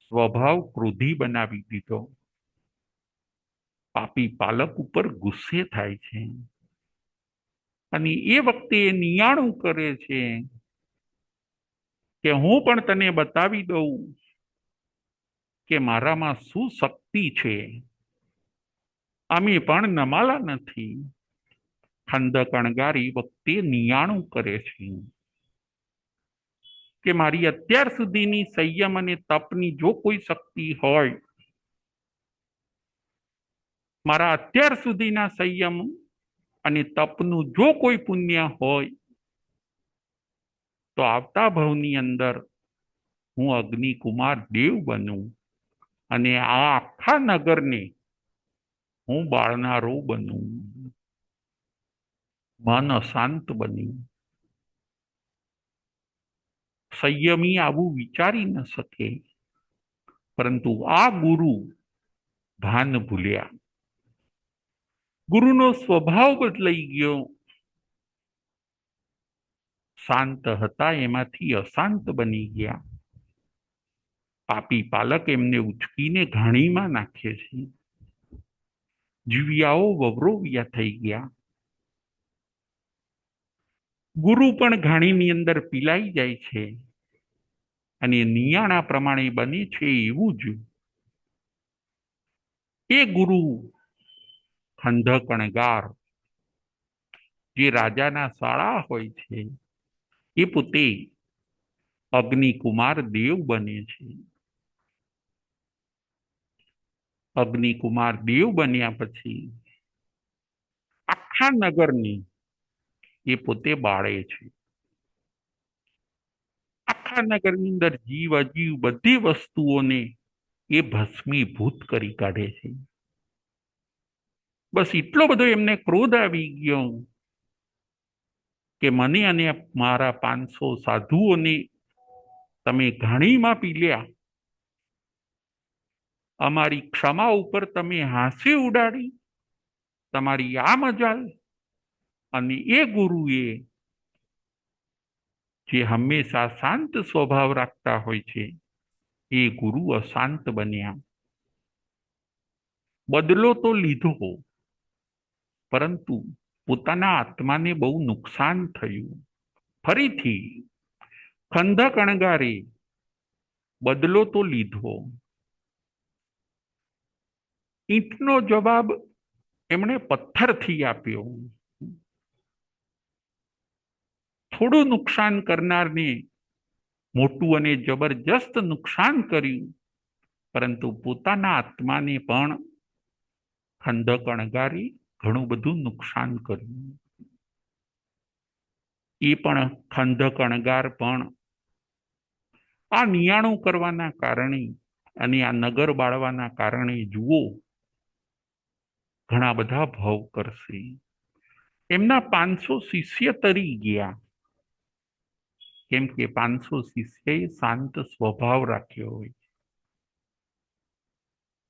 સ્વભાવ ક્રોધી બનાવી દીધો. પાપી પાલક ઉપર ગુસ્સે થાય છે અને એ વખતે નિયાણું કરે છે કે હું પણ તને બતાવી દઉં કે મારામાં શું શક્તિ છે. અમે પણ નમાલા નથી. ખંદક અણગારી વખતે નિયાણું કરે છે કે મારી અત્યાર સુધીની સંયમ અને તપની જો કોઈ શક્તિ હોય, મારા અત્યાર સુધીના સંયમ અને તપનું જો કોઈ પુણ્ય હોય, તો આવતા ભવની અંદર હું અગ્નિકુમાર દેવ બનું અને આ આખા નગરને હું બાળનારો બનું. મન અશાંત બન્યું. સંયમી આવું વિચારી ન શકે, પરંતુ આ ગુરુ ભાન ભૂલ્યા. ગુરુનો સ્વભાવ બદલાઈ ગયો. શાંત હતા એમાંથી અશાંત બની ગયા. પાપી પાલક એમને ઉચકીને ઘાણીમાં નાખે છે. જીવિયાઓ વવરોવ્યા થઈ ગયા. ગુરુ પણ ઘાણીની અંદર પીલાઈ જાય છે અને નિયાણા પ્રમાણે બને છે. એવું જ એ ગુરુ ખંડક અણગાર જે રાજાના શાળા હોય છે, એ પોતે અગ્નિકુમાર દેવ બને છે. અગ્નિકુમાર દેવ બન્યા પછી આખા નગરની એ પોતે બાળે છે. આખા નગરની અંદર જીવ અજીવ બધી વસ્તુઓને એ ભસ્મીભૂત કરી કાઢે છે. બસ એટલો બધો એમને ક્રોધ આવી ગયો કે મને અને મારા 500 સાધુઓને તમે ઘાણીમાં પીલ્યા, અમારી ક્ષમા ઉપર તમે હાંસી ઉડાડી, તમારી આ મજાલ. અને એ ગુરુએ જે હંમેશા શાંત સ્વભાવ રાખતા હોય છે એ ગુરુ અશાંત બન્યા. બદલો તો લીધો, પરંતુ પોતાના આત્માને બહુ નુકસાન થયું. ફરીથી ખંધક અણગારે બદલો તો લીધો. ઈંટનો જવાબ એમણે પથ્થરથી આપ્યો. થોડું નુકસાન કરનારને મોટું અને જબરજસ્ત નુકસાન કર્યું, પરંતુ પોતાના આત્માને પણ ખંડક અણગારી ઘણું બધું નુકસાન કર્યું. એ પણ ખંડક અણગાર પણ આ નિયાણું કરવાના કારણે અને આ નગર બાળવાના કારણે જુઓ ઘણા બધા ભાવ કરશે. એમના 500 શિષ્ય તરી ગયા, કેમ કે 500 શિષ્યએ શાંત સ્વભાવ રાખ્યો હોય,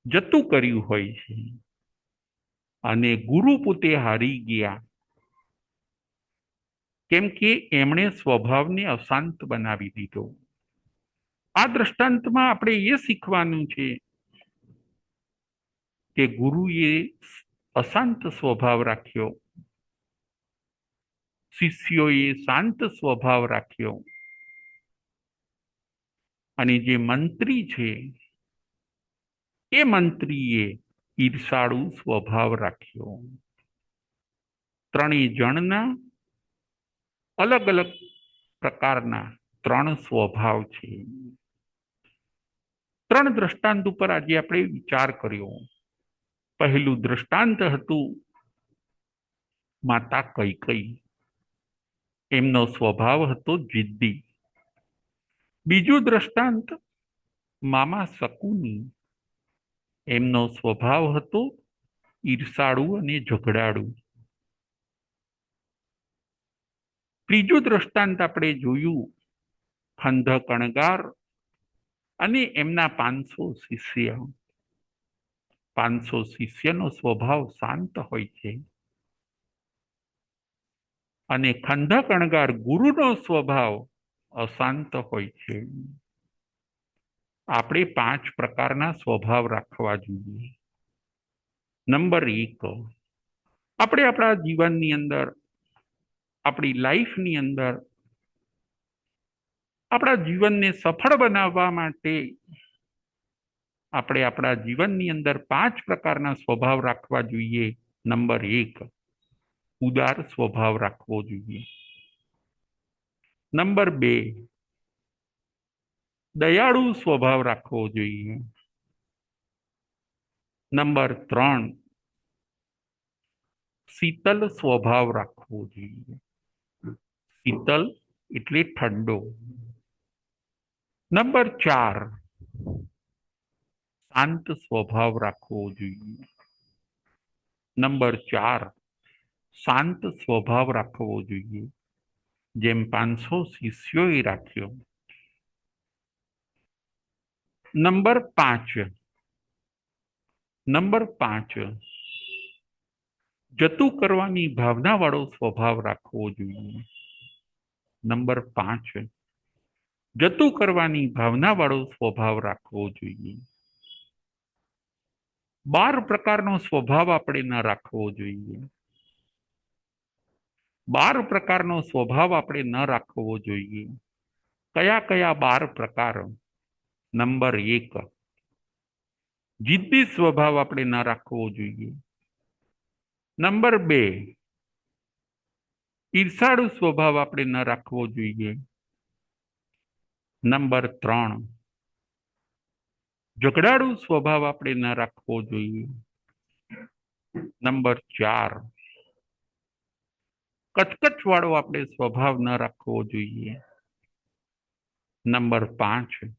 જતું કર્યું હોય છે. અને ગુરુ પોતે હારી ગયા, કેમ કે એમણે સ્વભાવને અશાંત બનાવી દીધો. આ દ્રષ્ટાંતમાં આપણે એ શીખવાનું છે કે ગુરુએ અશાંત સ્વભાવ રાખ્યો, શિષ્યોએ શાંત સ્વભાવ રાખ્યો, અને જે મંત્રી છે એ મંત્રીએ ઈર્ષાળુ સ્વભાવ રાખ્યો. ત્રણેય જણના અલગ અલગ પ્રકારના 3 સ્વભાવ છે. 3 દ્રષ્ટાંત ઉપર આજે આપણે વિચાર કર્યો. પહેલું દ્રષ્ટાંત હતું માતા કૈકેયી, એમનો સ્વભાવ હતો જિદ્દી. બીજું દ્રષ્ટાંત મામા શકુની, એમનો સ્વભાવ હતો ઈર્ષાળુ અને ઝઘડાળુ. ત્રીજું દ્રષ્ટાંત આપણે જોયું ખંધક અણગાર અને એમના 500 શિષ્ય. 500 શિષ્યનો સ્વભાવ શાંત હોય છે, અને ખંધક અણગાર ગુરુનો સ્વભાવ અશાંત હોય છે. આપણે 5 પ્રકારના સ્વભાવ રાખવા જોઈએ. નંબર 1, આપણે આપણા જીવનની અંદર, આપણી લાઈફની અંદર આપણા જીવનને સફળ બનાવવા માટે આપણે આપણા જીવનની અંદર 5 પ્રકારના સ્વભાવ રાખવા જોઈએ. નંબર 1, ઉદાર સ્વભાવ રાખવો જોઈએ. નંબર 2, દયાળુ સ્વભાવ રાખવો જોઈએ. નંબર 3, શીતલ સ્વભાવ રાખવો જોઈએ. શીતલ એટલે ઠંડો. નંબર 4, શાંત સ્વભાવ રાખવો જોઈએ. નંબર 4, શાંત સ્વભાવ રાખવો જોઈએ, જેમ 500 શિષ્યોએ રાખ્યો. નંબર 5, જતું કરવાની ભાવના વાળો સ્વભાવ રાખવો જોઈએ. નંબર 5, જતું કરવાની ભાવના વાળો સ્વભાવ રાખવો જોઈએ. 12 પ્રકારનો સ્વભાવ આપણે ન રાખવો જોઈએ. 12 પ્રકારનો સ્વભાવ આપણે ન રાખવો જોઈએ. કયા કયા 12 પ્રકાર? નંબર 1, જિદ્દી સ્વભાવ આપણે ન રાખવો જોઈએ. નંબર 2, ઈર્ષાળુ સ્વભાવ આપણે ન રાખવો જોઈએ. નંબર 3, ઝઘડાળુ સ્વભાવ આપણે ન રાખવો જોઈએ. નંબર 4, કચકચ વાળો આપણે સ્વભાવ ન રાખવો જોઈએ. નંબર 5,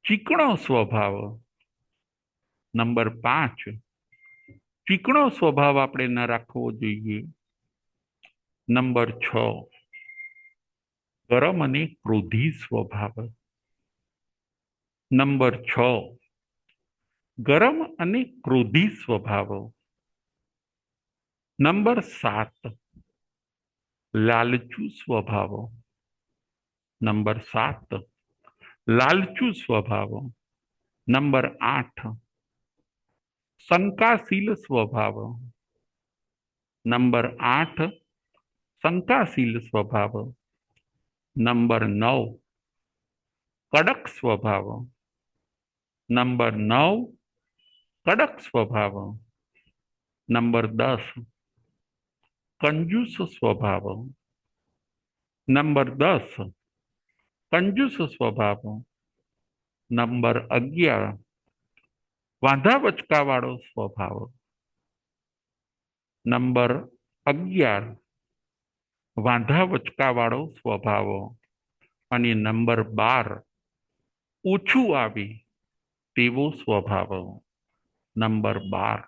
ચીકણો સ્વભાવ. નંબર 5, ચીકણો સ્વભાવ આપણે ન રાખવો જોઈએ. નંબર 6, ગરમ અને ક્રોધી સ્વભાવ. નંબર 6, ગરમ અને ક્રોધી સ્વભાવો. નંબર 7, લાલચુ સ્વભાવો. નંબર 7, લાલચુ સ્વભાવો. નંબર 8, શંકાશીલ સ્વભાવ. નંબર 8, શંકાશીલ સ્વભાવ. નંબર 9, કડક સ્વભાવ. નંબર 9, કડક સ્વભાવ. નંબર 10, કંજૂસ સ્વભાવ. નંબર 10, કંજૂસ સ્વભાવ. નંબર 11, વાંધા વચકાવાળો સ્વભાવ. નંબર 11, વાંધા વચકાવાળો સ્વભાવ. અને નંબર 12, ઓછું આવે તેવો સ્વભાવ. નંબર 12,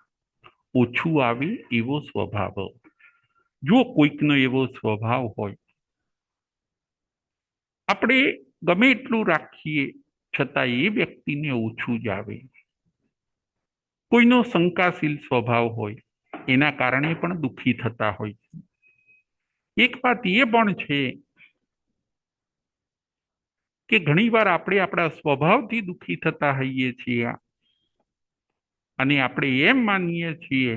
ઓછું આવે એવો સ્વભાવ. જો કોઈકનો એવો સ્વભાવ હોય, આપણે ગમે એટલું રાખીએ છતાં એ વ્યક્તિને ઓછું જ આવે. કોઈનો શંકાશીલ સ્વભાવ હોય, એના કારણે પણ દુઃખી થતા હોય છે. એક વાત એ પણ છે કે ઘણીવાર આપણે આપણા સ્વભાવથી દુઃખી થતા હોઈએ છીએ અને આપણે એમ માનીએ છીએ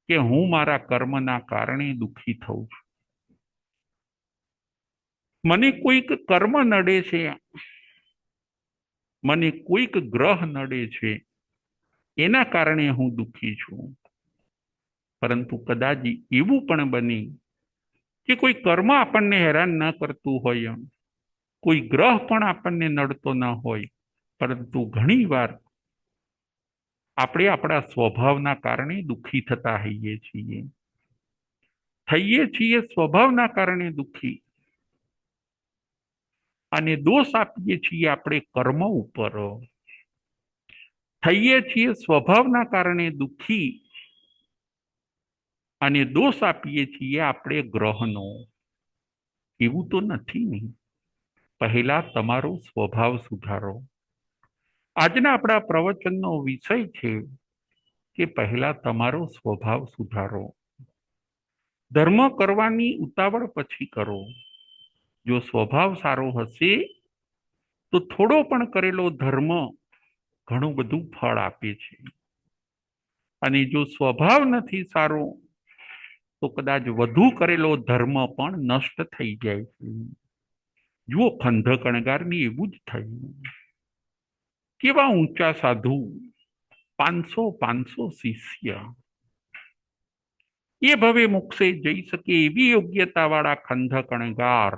કે હું મારા કર્મના કારણે દુઃખી થઉં છું. મને કોઈક કર્મ નડે છે, મને કોઈક ગ્રહ નડે છે, એના કારણે હું દુઃખી છું. પરંતુ કદાચ એવું પણ બને કે કોઈ કર્મ આપણને હેરાન ન કરતું હોય, કોઈ ગ્રહ પણ આપણને નડતો ન હોય, પરંતુ ઘણીવાર આપણે આપણા સ્વભાવના કારણે દુઃખી થતા હોઈએ છીએ સ્વભાવના કારણે દુઃખી, અને દોષ આપીએ છીએ આપણે કર્મ ઉપર. થઈએ છીએ સ્વભાવના કારણે દુઃખી અને દોષ આપીએ છીએ આપણે ગ્રહનો. એવું તો નથી ને. પહેલા તમારો સ્વભાવ સુધારો. આજના આપણા પ્રવચનનો વિષય છે કે પહેલા તમારો સ્વભાવ સુધારો. ધર્મ કરવાની ઉતાવળ પછી કરો. જો સ્વભાવ સારો હશે તો થોડો પણ કરેલો ધર્મ ઘણું બધું ફળ આપે છે. અને જો સ્વભાવ નથી સારો તો કદાચ વધુ કરેલો ધર્મ પણ નષ્ટ થઈ જાય છે. જુઓ, ખંધક અણગારની એવું જ થયું. કેવા ઊંચા સાધુ, 500 શિષ્ય. એ ભવે મોક્ષે જઈ શકે એવી યોગ્યતા વાળા ખંધક અણગાર.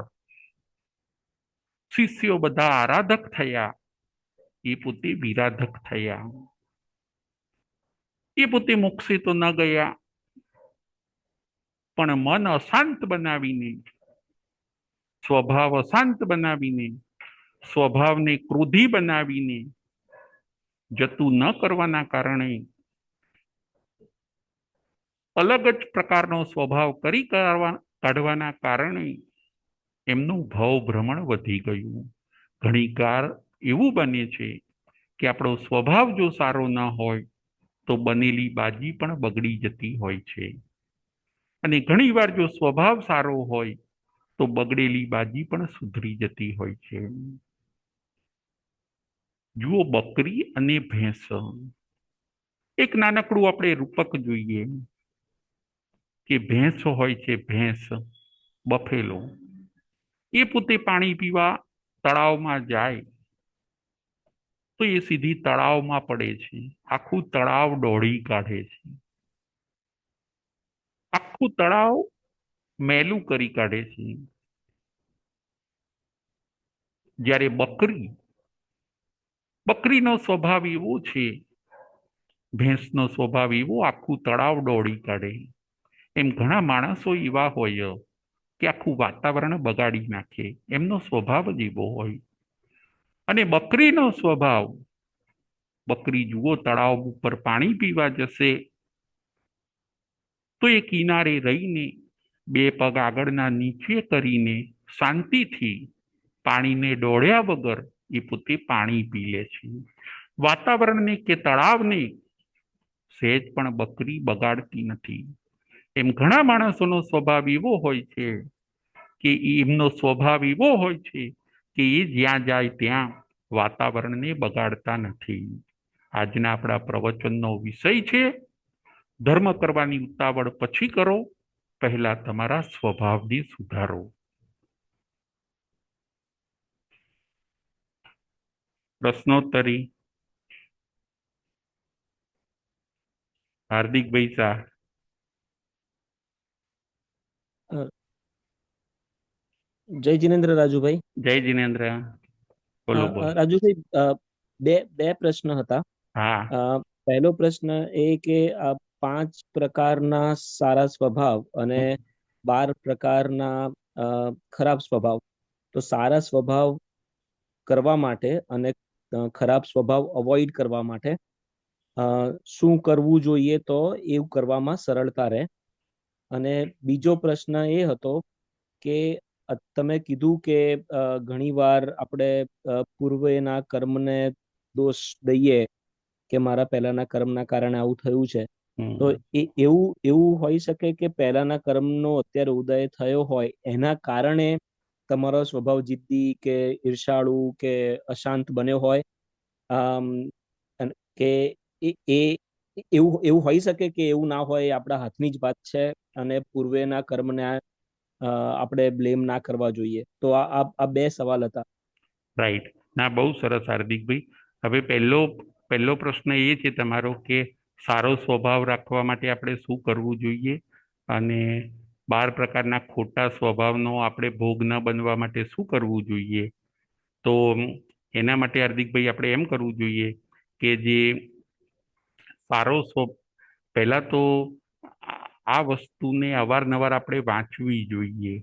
શિષ્યો બધા આરાધક થયા, એ પોતે વિરાધક થયા. એ પોતે મોક્ષે તો ન ગયા, પણ મન અશાંત બનાવીને, સ્વભાવ અશાંત બનાવીને, સ્વભાવને ક્રોધી બનાવીને, જતું ન કરવાના કારણે અલગ જ પ્રકારનો સ્વભાવ કરી કાઢવાના કારણે એમનું ભાવ ભ્રમણ વધી ગયું. ઘણીવાર એવું બને છે કે આપણો સ્વભાવ જો સારો ન હોય તો બનેલી બાજી પણ બગડી જતી હોય છે. અને ઘણીવાર જો સ્વભાવ સારો હોય તો બગડેલી બાજી પણ સુધરી જતી હોય છે. જુઓ, બકરી અને ભેંસ. એક નાનકડું આપણે રૂપક જોઈએ કે ભેંસ હોય છે, ભેંસ બફેલો. એ પોતે પાણી પીવા તળાવમાં જાય તો એ સીધી તળાવમાં પડે છે, આખું તળાવ દોડી કાઢે છે, આખું તળાવ મેલું કરી કાઢે છે. જ્યારે બકરીનો સ્વભાવ એવો છે, ભેંસનો સ્વભાવ એવો, આખું તળાવ દોડી કાઢે. એમ ઘણા માણસો એવા હોય કે આખું વાતાવરણ બગાડી નાખે, એમનો સ્વભાવ જ એવો હોય. અને બકરીનો સ્વભાવ, બકરી જુઓ તળાવ ઉપર પાણી પીવા જશે તો એ કિનારે રહીને બે પગ આગળના નીચે કરીને શાંતિથી પાણીને ડોળ્યા વગર એ પોતે પાણી પી લે છે. વાતાવરણને કે તળાવને સહેજ પણ બકરી બગાડતી નથી. એમ ઘણા માણસોનો સ્વભાવ એવો હોય છે કે એમનો સ્વભાવ એવો હોય છે કે એ જ્યાં જાય ત્યાં વાતાવરણને બગાડતા નથી. આજના આપણા પ્રવચનનો વિષય છે ધર્મ કરવાની ઉતાવળ પછી કરો, પહેલા તમારા સ્વભાવને સુધારો. પ્રશ્નોત્તરી હાર્દિકભાઈ શાહ. જય જિનેન્દ્ર રાજુભાઈ. જય જિનેન્દ્ર. બોલો બોલો. રાજુભાઈ, બે બે પ્રશ્ન હતા. હા. પહેલો પ્રશ્ન એ કે આ 5 પ્રકારના સારા સ્વભાવ અને 12 પ્રકારના ખરાબ સ્વભાવ, તો સારા સ્વભાવ કરવા માટે અને ખરાબ સ્વભાવ અવોઇડ કરવા માટે શું કરવું જોઈએ તો એવું કરવામાં સરળતા રહે? અને બીજો પ્રશ્ન એ હતો કે તમે કીધું કે ઘણીવાર આપણે પૂર્વેના કર્મને દોષ દઈએ કે મારા પહેલાના કર્મના કારણે આવું થયું છે. તો એવું એવું હોઈ શકે કે પહેલાના કર્મનો અત્યારે ઉદય થયો હોય એના કારણે તમારો સ્વભાવ જિદ્દી કે ઈર્ષાળુ કે અશાંત બન્યો હોય, કે એવું એવું હોઈ શકે કે એવું ના હોય, આપણા હાથની જ વાત છે અને પૂર્વેના કર્મને આપણે બ્લેમ ના કરવા જોઈએ. તો આ બે સવાલ હતા. રાઈટ. ના, બહુ સરસ હાર્દિકભાઈ. હવે પહેલો પ્રશ્ન એ છે તમારો કે સારો સ્વભાવ રાખવા માટે આપણે શું કરવું જોઈએ અને 12 પ્રકારના ખોટા સ્વભાવનો આપણે ભોગ ન બનવા માટે શું કરવું જોઈએ. તો એના માટે હાર્દિકભાઈ આપણે એમ કરવું જોઈએ કે જે સારો પહેલા તો આ વસ્તુને અવારનવાર આપણે વાંચવી જોઈએ,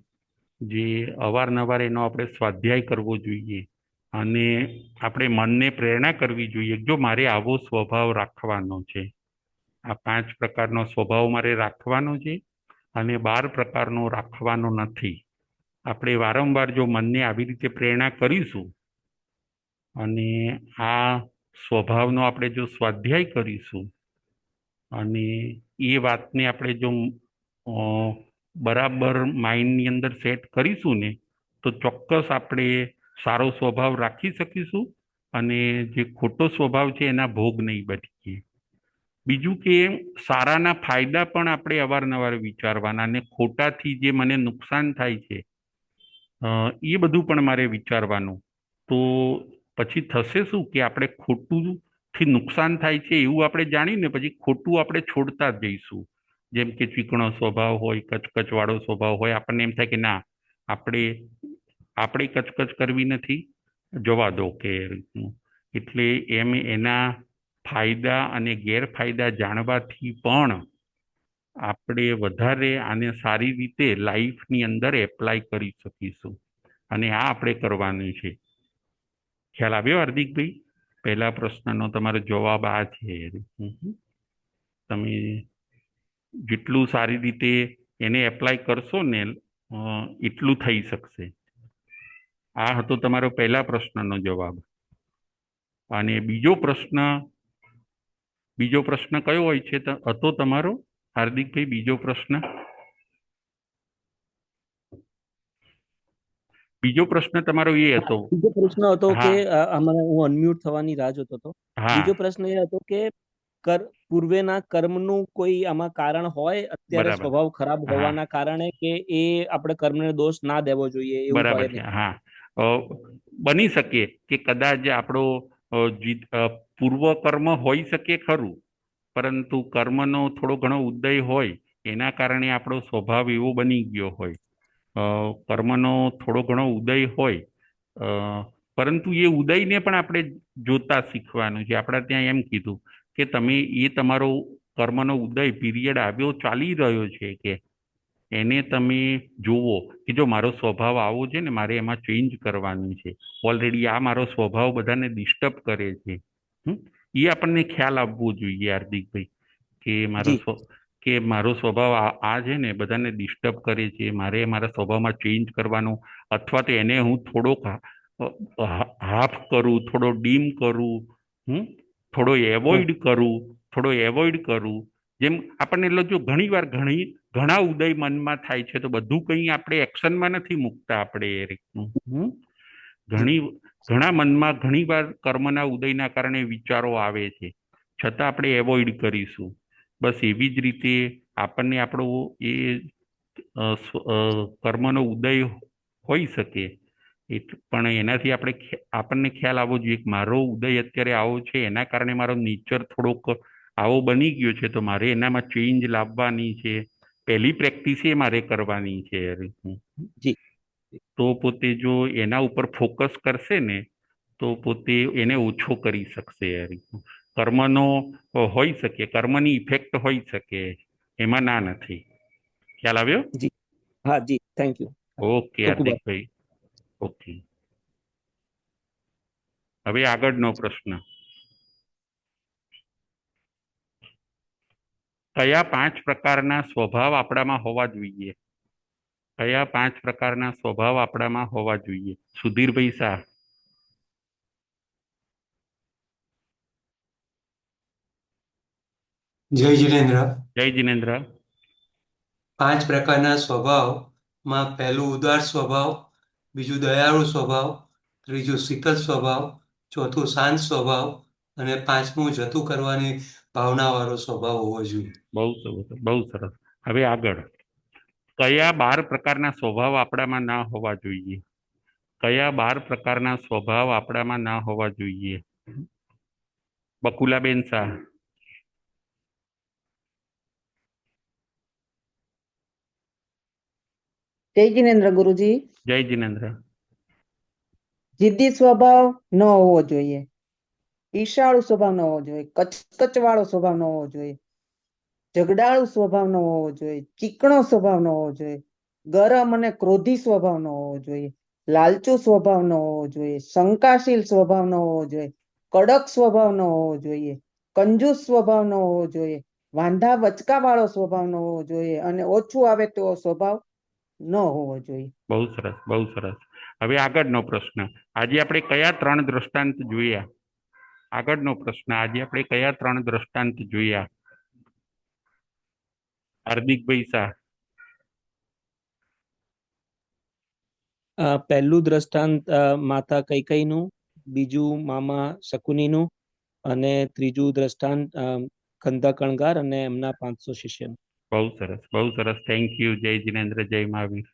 જે અવારનવાર એનો આપણે સ્વાધ્યાય કરવો જોઈએ અને આપણે મનને પ્રેરણા કરવી જોઈએ જો મારે આવો સ્વભાવ રાખવાનો છે, આ 5 પ્રકારનો સ્વભાવ મારે રાખવાનો છે અને 12 પ્રકારનો રાખવાનો નથી. આપણે વારંવાર જો મનને આવી રીતે પ્રેરણા કરીશું અને આ સ્વભાવનો આપણે જો સ્વાધ્યાય કરીશું અને એ વાતને આપણે જો બરાબર માઇન્ડની અંદર સેટ કરીશું ને તો ચોક્કસ આપણે સારો સ્વભાવ રાખી શકીશું અને જે ખોટો સ્વભાવ છે એના ભોગ નહીં બનીએ. બીજું કે સારાના ફાયદા પણ આપણે અવારનવાર વિચારવાના અને ખોટાથી જે મને નુકસાન થાય છે એ બધું પણ મારે વિચારવાનું. તો પછી થશે શું કે આપણે ખોટું થી નુકસાન થાય છે એવું આપણે જાણીને પછી ખોટું આપણે છોડતા જ જઈશું. જેમ કે ચીકણો સ્વભાવ હોય, કચકચ વાળો સ્વભાવ હોય, આપણને એમ થાય કે ના, આપણે આપણે કચકચ કરવી નથી, જવા દો કે એટલે એમ એના ફાયદા અને ગેરફાયદા જાણવાથી પણ આપણે વધારે આને સારી રીતે લાઈફની અંદર એપ્લાય કરી શકીશું અને આ આપણે કરવાનું છે. ખ્યાલ આવ્યો હાર્દિકભાઈ? પહેલા પ્રશ્નનો તમારો જવાબ આ છે. તમે જેટલું સારી રીતે એને એપ્લાય કરશો ને એટલું થઈ શકશે. આ હતો તમારો પહેલા પ્રશ્નનો જવાબ. અને બીજો પ્રશ્ન કયો હોય છે હતો તમારો હાર્દિકભાઈ? બીજો પ્રશ્ન તમારો એ હતો. બીજો પ્રશ્ન હતો કે હા. આમાં હું અનમ્યુટ થવાની રાહ જોતો હતો. બીજો હા, પ્રશ્ન એ હતો કે પૂર્વેના કર્મનું કોઈ આમાં કારણ હોય અત્યારે બરાબર. સ્વભાવ ખરાબ હા, હોવાના કારણે, કે એ આપણે કર્મને દોષ ના દેવો જોઈએ એવું બરાબર હોય છે. નહીં? હા. બની શકે કે કદાચ આપણો પૂર્વ કર્મ હોઈ શકે ખરું, પરંતુ કર્મનો થોડો ઘણો ઉદય હોય એના કારણે આપણો સ્વભાવ એવો બની ગયો હોય. કર્મનો થોડો ઘણો ઉદય હોય, પરંતુ એ ઉદયને પણ આપણે જોતા શીખવાનું છે. આપણે ત્યાં એમ કીધું કે તમે એ તમારો કર્મનો ઉદય પીરિયડ આવ્યો ચાલી રહ્યો છે કે એને તમે જુઓ કે જો મારો સ્વભાવ આવો છે ને મારે એમાં ચેન્જ કરવાનું છે, ઓલરેડી આ મારો સ્વભાવ બધાને ડિસ્ટર્બ કરે છે. એ આપણને ખ્યાલ આવવો જોઈએ હાર્દિકભાઈ કે જી. મારો સ્વભાવ આ છે ને બધાને ડિસ્ટર્બ કરે છે, મારે મારા સ્વભાવમાં ચેન્જ કરવાનું અથવા તો એને હું થોડોક હાફ કરું, થોડો ડીમ કરું, થોડો એવોઇડ કરું. જેમ આપણને જો ઘણા ઉદય મનમાં થાય છે, તો બધું કંઈ આપણે એક્શનમાં નથી મૂકતા આપણે એ રીતનું. જી ઘણા મનમાં ઘણી વાર કર્મના ઉદયના કારણે વિચારો આવે છે, છતાં આપણે એવોઇડ કરીશું. બસ એવી જ રીતે આપણને આપણો એ કર્મનો ઉદય હોઈ શકે, પણ એનાથી આપણને ખ્યાલ આવવો જોઈએ કે મારો ઉદય અત્યારે આવો છે, એના કારણે મારો નેચર થોડોક આવો બની ગયો છે, તો મારે એનામાં ચેન્જ લાવવાની છે. પહેલી પ્રેક્ટિસ એ મારે કરવાની છે એ રીતનું. જી તો પોતે જો એના ઉપર ફોકસ કરશે ને, તો પોતે એને ઓછો કરી શકશે એ રીતનું. કર્મનો હોઈ શકે, કર્મની ઇફેક્ટ હોઈ શકે, એમાં ના નથી. ખ્યાલ આવ્યો? જી હા જી, થેન્ક યુ. ઓકે ખૂબ ખૂબ આભાર. હાર્દિકભાઈ. ઓકે, હવે આગળનો પ્રશ્ન. કયા 5 પ્રકારના સ્વભાવ આપણામાં હોવા જોઈએ? કયા 5 પ્રકારના સ્વભાવ આપણામાં હોવા જોઈએ? સુધીરભાઈ શાહ. જય જિનેન્દ્ર. જય જિનેન્દ્ર. 5 પ્રકારના સ્વભાવમાં પહેલું ઉદાર સ્વભાવ, બીજું દયાળુ સ્વભાવ, ત્રીજું શીતલ સ્વભાવ, ચોથું શાંત સ્વભાવ અને પાંચમું જતું કરવાની ભાવનાવાળો સ્વભાવ હોવો જોઈએ. બહુ સરસ. હવે આગળ. કયા 12 પ્રકારના સ્વભાવ આપણામાં ના હોવા જોઈએ? કયા 12 પ્રકારના સ્વભાવ આપણામાં ના હોવા જોઈએ? બકુલાબેન શાહ. જય જિનેન્દ્ર ગુરુજી. જય જિનેન્દ્ર. જિદ્દી સ્વભાવ ન હોવો જોઈએ, ઈર્ષાળુ સ્વભાવ ન હોવો જોઈએ, કચકચ વાળો સ્વભાવ ન હોવો જોઈએ, ઝઘડાળુ સ્વભાવ ન હોવો જોઈએ, ચીકણો સ્વભાવ ન હોવો જોઈએ, ગરમ અને ક્રોધી સ્વભાવ ન હોવો જોઈએ, લાલચુ સ્વભાવ ન હોવો જોઈએ, શંકાશીલ સ્વભાવ ન હોવો જોઈએ, કડક સ્વભાવ ન હોવો જોઈએ, કંજૂસ સ્વભાવ ન હોવો જોઈએ, વાંધા વચકા વાળો સ્વભાવ ન હોવો જોઈએ અને ઓછું આવે તો સ્વભાવ ન હોવો જોઈએ. બહુ સરસ, બહુ સરસ. હવે આગળનો પ્રશ્ન. આજે આપણે કયા 3 દ્રષ્ટાંત જોયા? આગળનો પ્રશ્ન. આજે આપણે કયા 3 દ્રષ્ટાંત જોયા? હાર્દિકભાઈ શાહ. પહેલું દ્રષ્ટાંત માતા કૈકેયીનું, બીજું મામા શકુનીનું અને ત્રીજું દ્રષ્ટાંત કંધા કણગાર અને એમના 500 શિષ્યનું. બહુ સરસ, બહુ સરસ. Thank you. જય જિનેન્દ્ર. જય મહાવીર.